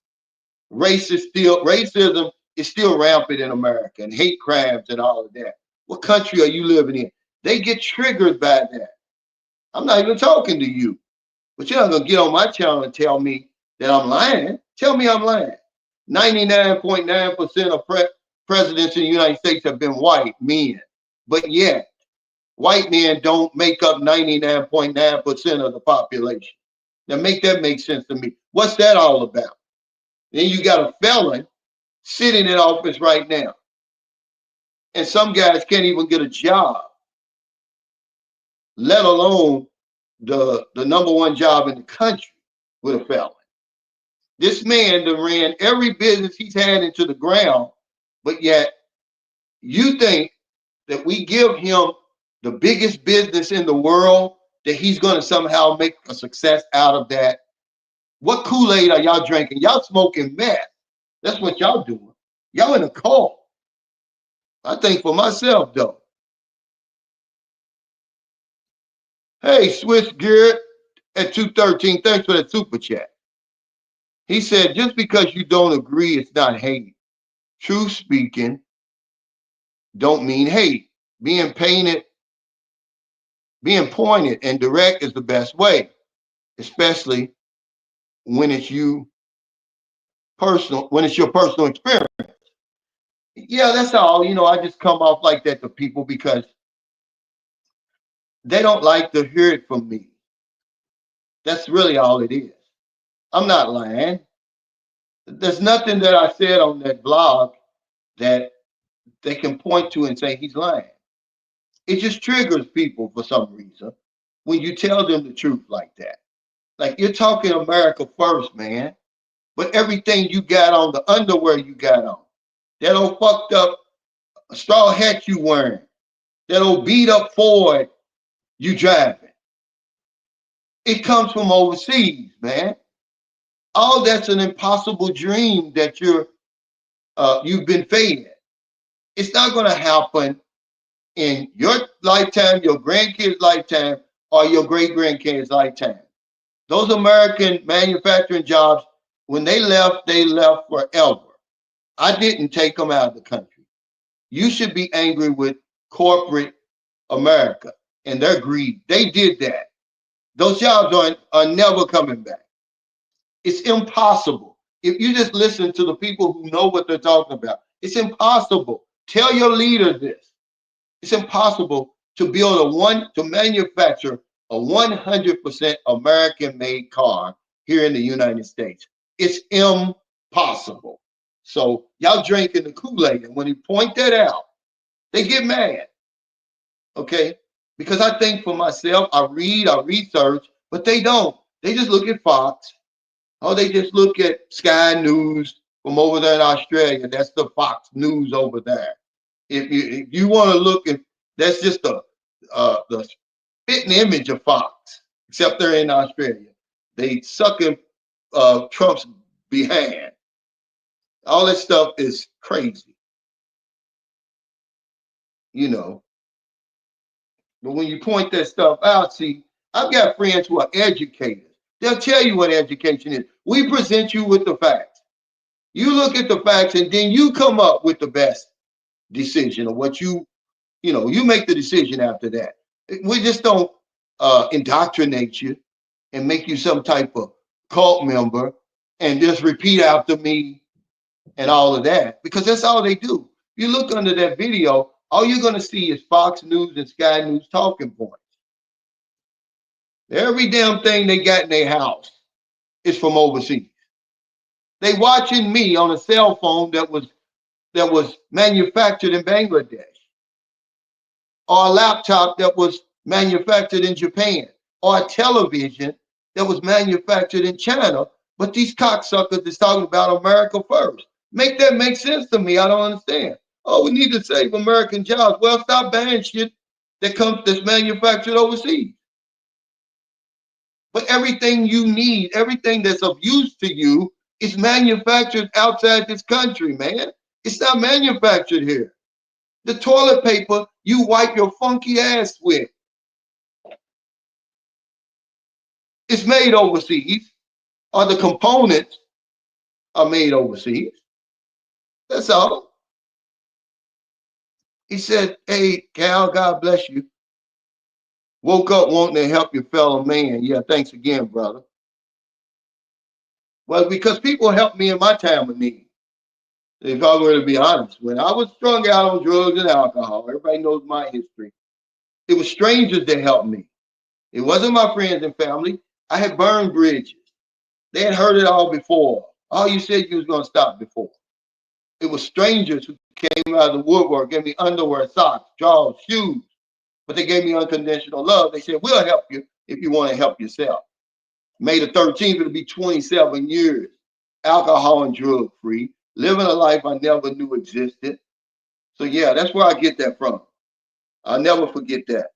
Racism is still rampant in America, and hate crimes and all of that. What country are you living in? They get triggered by that. I'm not even talking to you. But you're not going to get on my channel and tell me that I'm lying. Tell me I'm lying. 99.9% of presidents in the United States have been white men. But yet, white men don't make up 99.9% of the population. Now make that make sense to me. What's that all about? Then you got a felon sitting in office right now. And some guys can't even get a job, let alone the number one job in the country with a felon. This man that ran every business he's had into the ground, but yet you think that we give him the biggest business in the world, that he's going to somehow make a success out of that? What Kool-Aid are y'all drinking? Y'all smoking meth. That's what y'all doing. Y'all in a cult. I think for myself, though. Hey, Swiss Garrett at 213, thanks for that super chat. He said, just because you don't agree, it's not hate. Truth speaking don't mean hate. Being pointed and direct is the best way, especially when it's your personal experience. Yeah, that's all. I just come off like that to people because they don't like to hear it from me. That's really all it is. I'm not lying. There's nothing that I said on that blog that they can point to and say he's lying. It just triggers people for some reason when you tell them the truth like that. Like, you're talking America first, man. But everything you got on, the underwear you got on, that old fucked up straw hat you wearing, that old beat up Ford you driving, it comes from overseas, man. All that's an impossible dream that you've been fed. It's not going to happen in your lifetime, your grandkids' lifetime, or your great grandkids' lifetime. Those American manufacturing jobs, when they left forever. I didn't take them out of the country. You should be angry with corporate America and their greed. They did that. Those jobs are never coming back. It's impossible. If you just listen to the people who know what they're talking about, it's impossible. Tell your leader this. It's impossible to manufacture a 100% American-made car here in the United States. It's impossible. So y'all drinking the Kool-Aid, and when you point that out, they get mad. Okay, because I think for myself, I read, I research, but they don't. They just look at Fox. Oh, they just look at Sky News from over there in Australia. That's the Fox News over there. If you want to look at, that's just the spitting image of Fox, except they're in Australia. They sucking Trump's behind. All that stuff is crazy, you know. But when you point that stuff out, see, I've got friends who are educators. They'll tell you what education is. We present you with the facts. You look at the facts, and then you come up with the best decision of what you make the decision after that. We just don't indoctrinate you and make you some type of cult member and just repeat after me and all of that, because that's all they do. You look under that video, all you're going to see is Fox News and Sky News talking points. Every damn thing they got in their house is from overseas. They watching me on a cell phone that was manufactured in Bangladesh, or a laptop that was manufactured in Japan, or a television that was manufactured in China. But these cocksuckers is talking about America first. Make that make sense to me. I don't understand. Oh, we need to save American jobs. Well, stop buying shit that's manufactured overseas. But everything you need, everything that's of use to you, is manufactured outside this country, man. It's not manufactured here. The toilet paper you wipe your funky ass with, it's made overseas, or the components are made overseas. That's all. He said, hey, Cal, God bless you. Woke up wanting to help your fellow man. Yeah, thanks again, brother. Well, because people helped me in my time of need. If I were to be honest, when I was strung out on drugs and alcohol, everybody knows my history. It was strangers that helped me. It wasn't my friends and family. I had burned bridges. They had heard it all before. All you said you was going to stop before. It was strangers who came out of the woodwork, gave me underwear, socks, drawers, shoes. But they gave me unconditional love. They said, we'll help you if you want to help yourself. May the 13th, it'll be 27 years, alcohol and drug free, living a life I never knew existed. So yeah, that's where I get that from. I'll never forget that.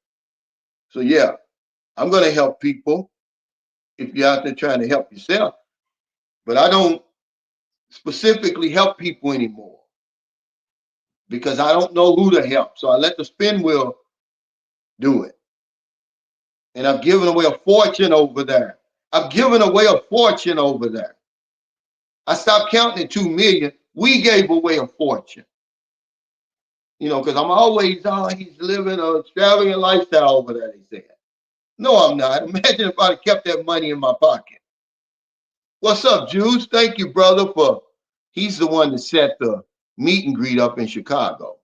So yeah, I'm going to help people if you're out there trying to help yourself. But I don't specifically help people anymore because I don't know who to help. So I let the spin wheel do it. And I've given away a fortune over there. I've given away a fortune over there. I stopped counting at 2 million. We gave away a fortune. Because I'm always, he's living an extravagant lifestyle over there, they said. No, I'm not. Imagine if I'd kept that money in my pocket. What's up, Juice? Thank you, brother, he's the one that set the meet and greet up in Chicago.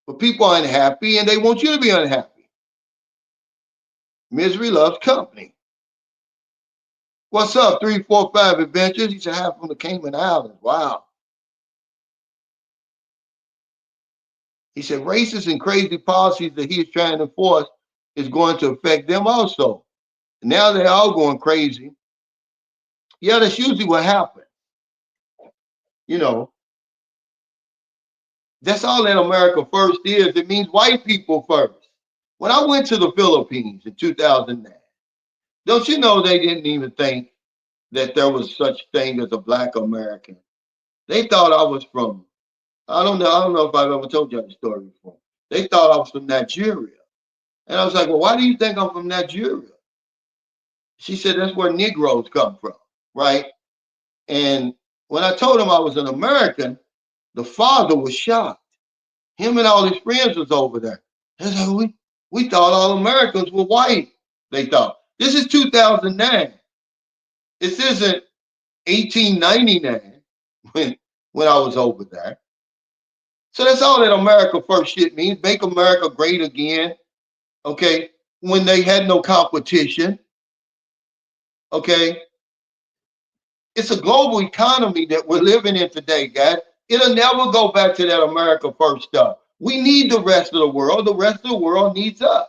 But people are unhappy and they want you to be unhappy. Misery loves company. What's up, 345 Adventures? He said, hi from the Cayman Islands. Wow. He said, racist and crazy policies that he is trying to enforce is going to affect them also. Now they're all going crazy. Yeah, that's usually what happens. That's all that America first is. It means white people first. When I went to the Philippines in 2009, don't you know they didn't even think that there was such thing as a Black American? They thought I was from, I don't know if I've ever told you that story before. They thought I was from Nigeria. And I was like, well, why do you think I'm from Nigeria? She said, that's where Negroes come from, right? And when I told him I was an American, the father was shocked. Him and all his friends was over there. Like, we thought all Americans were white. They thought. This is 2009. This isn't 1899 when I was over there. So that's all that America First shit means. Make America great again. Okay. When they had no competition. Okay. It's a global economy that we're living in today, guys. It'll never go back to that America First stuff. We need the rest of the world. The rest of the world needs us.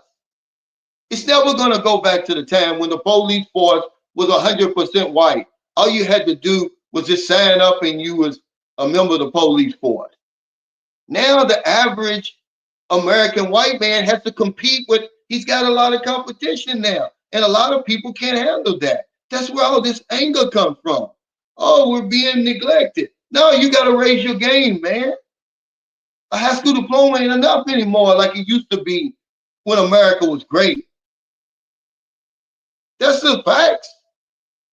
It's never going to go back to the time when the police force was 100% white. All you had to do was just sign up and you was a member of the police force. Now the average American white man has to compete with, he's got a lot of competition now. And a lot of people can't handle that. That's where all this anger comes from. Oh, we're being neglected. No, you got to raise your game, man. A high school diploma ain't enough anymore like it used to be when America was great. That's the facts.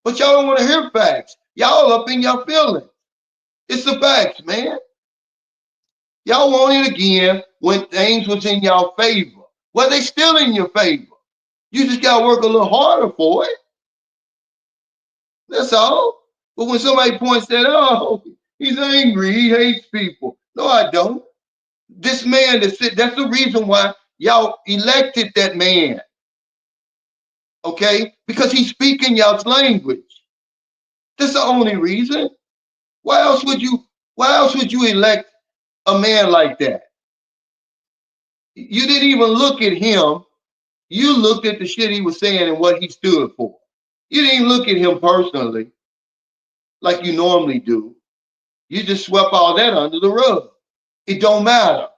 But y'all don't want to hear facts. Y'all up in your feelings. It's the facts, man. Y'all want it again when things was in y'all favor. Well, they still in your favor. You just got to work a little harder for it. That's all. But when somebody points that, oh, he's angry, he hates people. No, I don't. This man, that's the reason why y'all elected that man. Okay? Because he's speaking y'all's language. That's the only reason. Why else would you elect a man like that? You didn't even look at him. You looked at the shit he was saying and what he stood for. You didn't even look at him personally like you normally do. You just swept all that under the rug. It don't matter.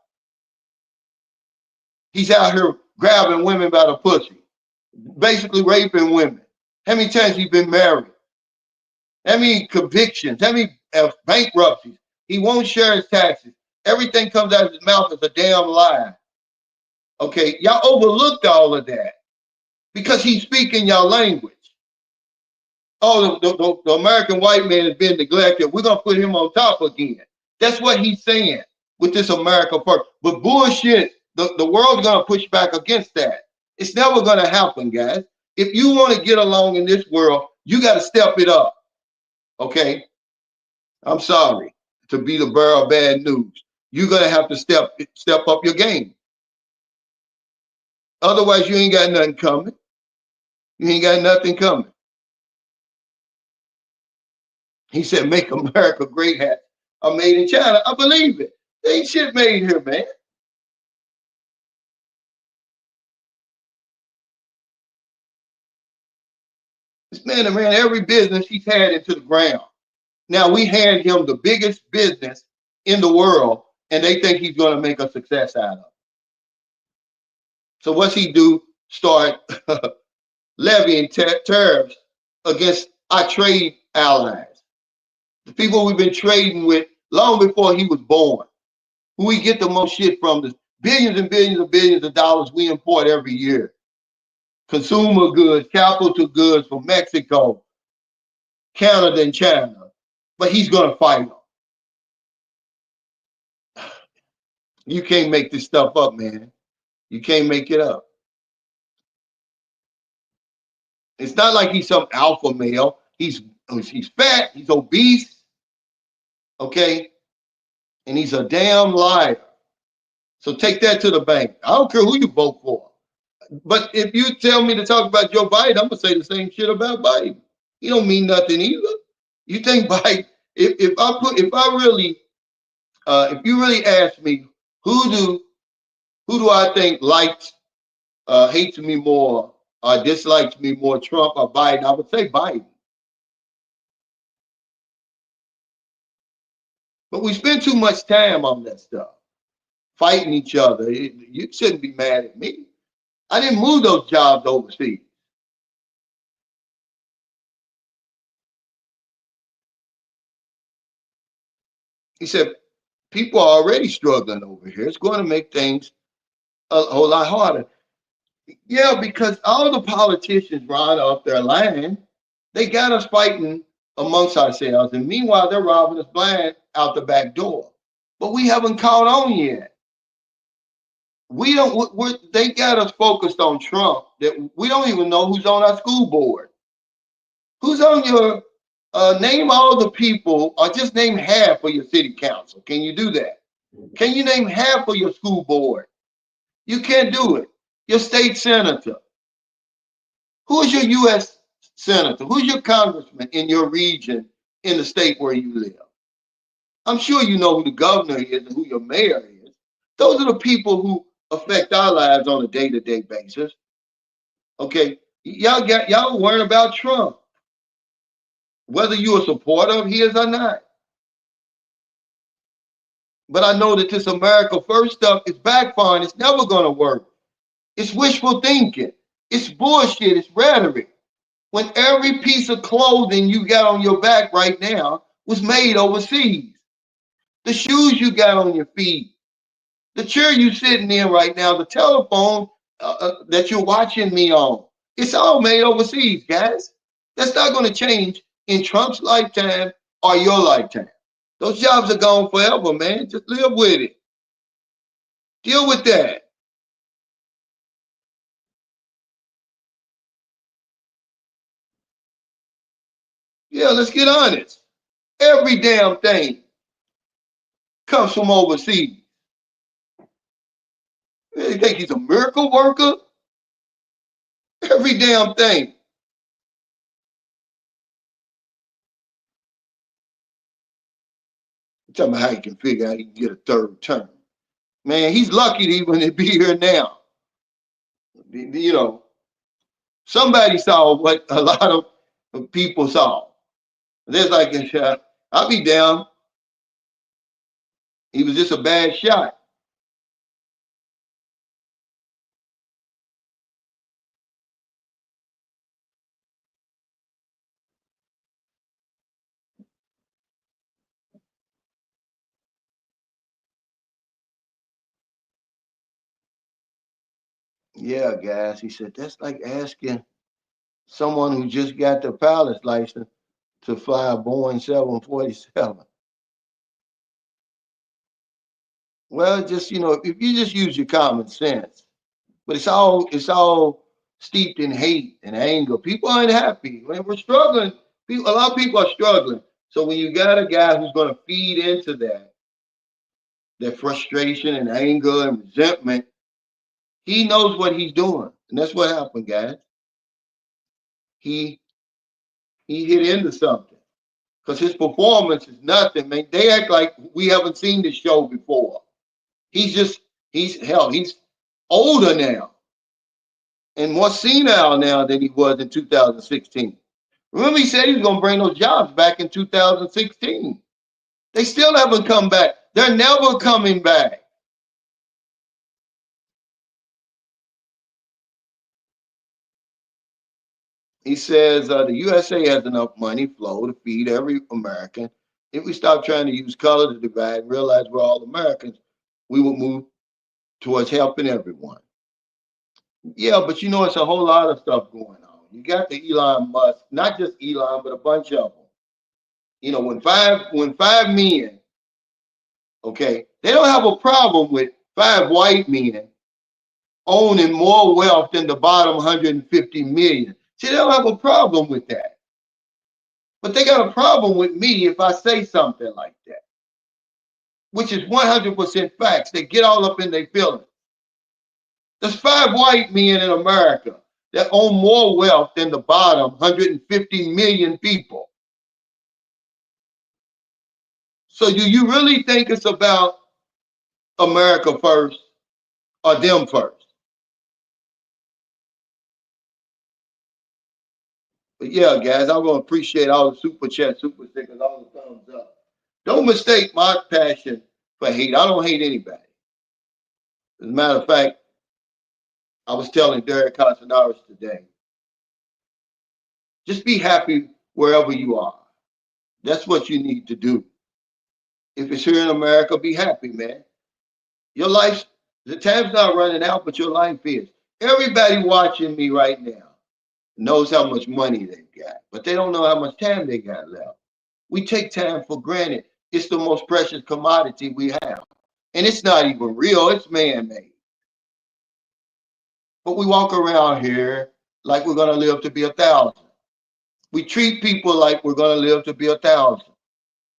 He's out here grabbing women by the pussy, basically raping women. How many times he's been married? How many convictions? How many bankruptcies? He won't share his taxes. Everything comes out of his mouth is a damn lie. Okay, y'all overlooked all of that because he's speaking y'all language. Oh, the American white man has been neglected. We're going to put him on top again. That's what he's saying with this America First. But bullshit, the world's going to push back against that. It's never going to happen, guys. If you want to get along in this world, you got to step it up. Okay? I'm sorry to be the bearer of bad news. You're going to have to step up your game. Otherwise, you ain't got nothing coming. You ain't got nothing coming. He said, make America great hats are made in China. I believe it. They ain't shit made here, man. This man ran every business he's had into the ground. Now we hand him the biggest business in the world, and they think he's going to make a success out of it. So what's he do? Start levying tariffs against our trade allies, the people we've been trading with long before he was born, who we get the most shit from, the billions and billions and billions of dollars we import every year. Consumer goods, capital goods from Mexico, Canada, and China. But he's going to fight them. You can't make this stuff up, man. You can't make it up. It's not like he's some alpha male. He's fat, he's obese, okay? And he's a damn liar. So take that to the bank. I don't care who you vote for. But if you tell me to talk about Joe Biden, I'm gonna say the same shit about Biden. He don't mean nothing either. You think Biden? If you really ask me, who do I think likes, hates me more, or dislikes me more, Trump or Biden? I would say Biden. But we spend too much time on that stuff, fighting each other. You shouldn't be mad at me. I didn't move those jobs overseas. He said, people are already struggling over here. It's going to make things a whole lot harder. Yeah, because all the politicians, Ron, off their line, they got us fighting amongst ourselves. And meanwhile, they're robbing us blind out the back door. But we haven't caught on yet. We don't. They got us focused on Trump that we don't even know who's on our school board. Who's on your name all the people, or just name half of your city council? Can you do that? Can you name half of your school board? You can't do it. Your state senator. Who is your U.S. senator? Who's your congressman in your region in the state where you live? I'm sure you know who the governor is and who your mayor is. Those are the people who affect our lives on a day-to-day basis. Okay, y'all worrying about Trump, whether you're a supporter of his or not. But I know that this America First stuff is backfiring. It's never going to work. It's wishful thinking. It's bullshit. It's rhetoric. When every piece of clothing you got on your back right now was made overseas. The shoes you got on your feet, the chair you sitting in right now, the telephone that you're watching me on, it's all made overseas, guys. That's not going to change in Trump's lifetime or your lifetime. Those jobs are gone forever, man. Just live with it. Deal with that. Yeah, let's get honest. Every damn thing comes from overseas. You think he's a miracle worker? Every damn thing. Tell me how he can figure out he can get a third term. Man, he's lucky to even be here now. You know, somebody saw what a lot of people saw. There's like, I'll be down. He was just a bad shot. Yeah, guys. He said, that's like asking someone who just got their pilot's license to fly a Boeing 747. Well, just if you just use your common sense, but it's all steeped in hate and anger. People aren't happy. When we're struggling, a lot of people are struggling. So when you got a guy who's going to feed into that frustration and anger and resentment, he knows what he's doing, and that's what happened, guys. He he hit into something because his performance is nothing, man. They act like we haven't seen this show before. He's just he's older now and more senile now than he was in 2016. Remember, he said he was going to bring those jobs back in 2016. They still haven't come back. They're never coming back. He says the USA has enough money flow to feed every American. If we stop trying to use color to divide and realize we're all Americans, we will move towards helping everyone. Yeah, but it's a whole lot of stuff going on. You got the Elon Musk, not just Elon, but a bunch of them. When five men, okay, they don't have a problem with five white men owning more wealth than the bottom 150 million. See, they don't have a problem with that. But they got a problem with me if I say something like that, which is 100% facts. They get all up in their feelings. There's five white men in America that own more wealth than the bottom 150 million people. So do you really think it's about America first or them first? But yeah, guys, I'm gonna appreciate all the super chat, super stickers, all the thumbs up. Don't mistake my passion for hate. I don't hate anybody. As a matter of fact, I was telling Derek Castellaris today, just be happy wherever you are. That's what you need to do. If it's here in America, be happy, man. Your life, the time's not running out, but your life is. Everybody watching me right now knows how much money they've got, but they don't know how much time they got left. We take time for granted. It's the most precious commodity we have. And it's not even real, it's man made. But we walk around here like we're going to live to be 1,000. We treat people like we're going to live to be 1,000.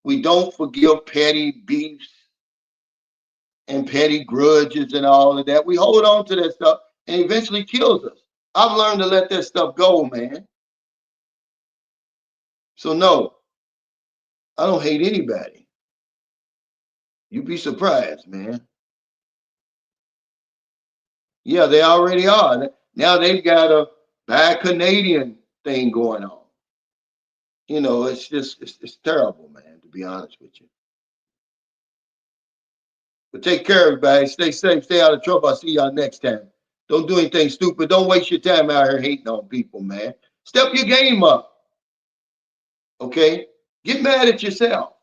We don't forgive petty beefs. and petty grudges and all of that. We hold on to that stuff and eventually kills us. I've learned to let that stuff go, man. So no, I don't hate anybody. You'd be surprised, man. Yeah, they already are. Now they've got a bad Canadian thing going on. You know, it's just it's terrible, man, to be honest with you. But take care, everybody. Stay safe, stay out of trouble. I'll see y'all next time. Don't do anything stupid. Don't waste your time out here hating on people, man. Step your game up, okay? Get mad at yourself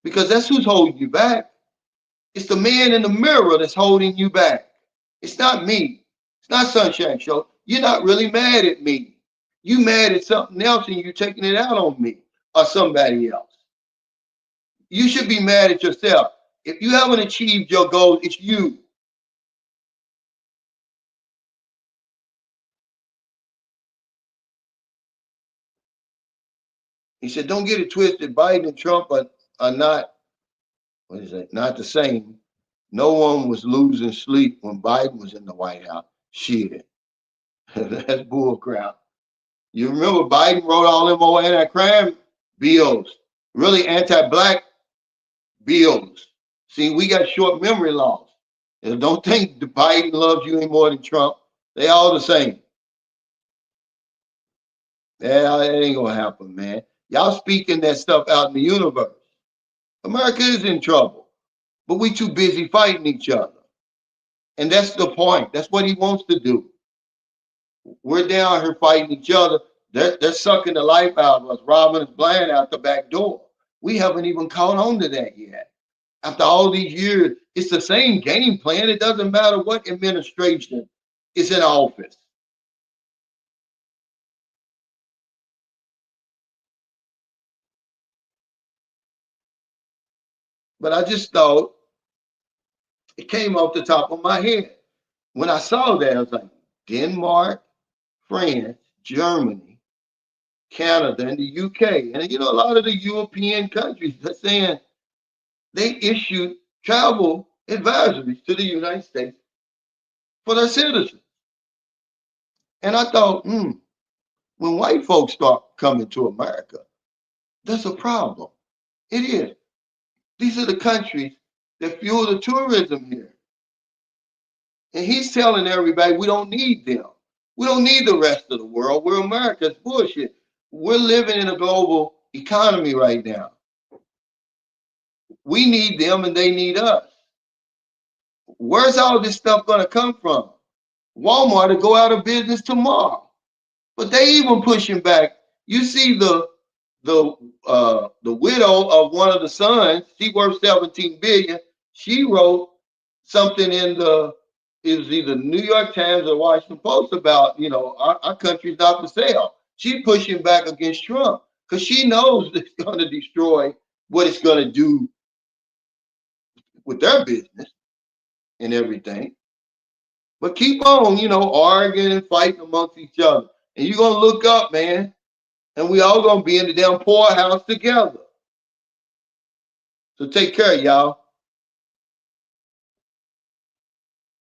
because that's who's holding you back. It's the man in the mirror that's holding you back. It's not me. It's not Sunshine Show. You're not really mad at me. You mad at something else and you're taking it out on me or somebody else. You should be mad at yourself. If you haven't achieved your goals, it's you. He said, don't get it twisted. Biden and Trump are not, what is it, not the same. No one was losing sleep when Biden was in the White House. Shit. That's bullcrap. You remember Biden wrote all them old anti-crime bills, really anti-black bills. See, we got short memory loss. And don't think the Biden loves you any more than Trump. They all the same. Yeah, it ain't gonna happen, man. Y'all speaking that stuff out in the universe. America is in trouble, but we too busy fighting each other. And that's the point. That's what he wants to do. We're down here fighting each other. They're sucking the life out of us, robbing us blind out the back door. We haven't even caught on to that yet. After all these years, it's the same game plan. It doesn't matter what administration is in office. But I just thought it came off the top of my head. When I saw that, I was like, Denmark, France, Germany, Canada, and the UK. And you know, a lot of the European countries are saying they issued travel advisories to the United States for their citizens. And I thought, when white folks start coming to America, that's a problem. It is. These are the countries that fuel the tourism here. And he's telling everybody we don't need them. We don't need the rest of the world. We're America. It's bullshit. We're living in a global economy right now. We need them and they need us. Where's all this stuff going to come from? Walmart will go out of business tomorrow. But they even pushing back. You see the widow of one of the sons, she worth 17 billion. She wrote something in the it was either New York Times or Washington Post about, you know, our country's not for sale. She's pushing back against Trump because she knows it's going to destroy what it's going to do with their business and everything. But keep on, you know, arguing and fighting amongst each other. And you're going to look up, man, and we all going to be in the damn poorhouse together. So take care, y'all.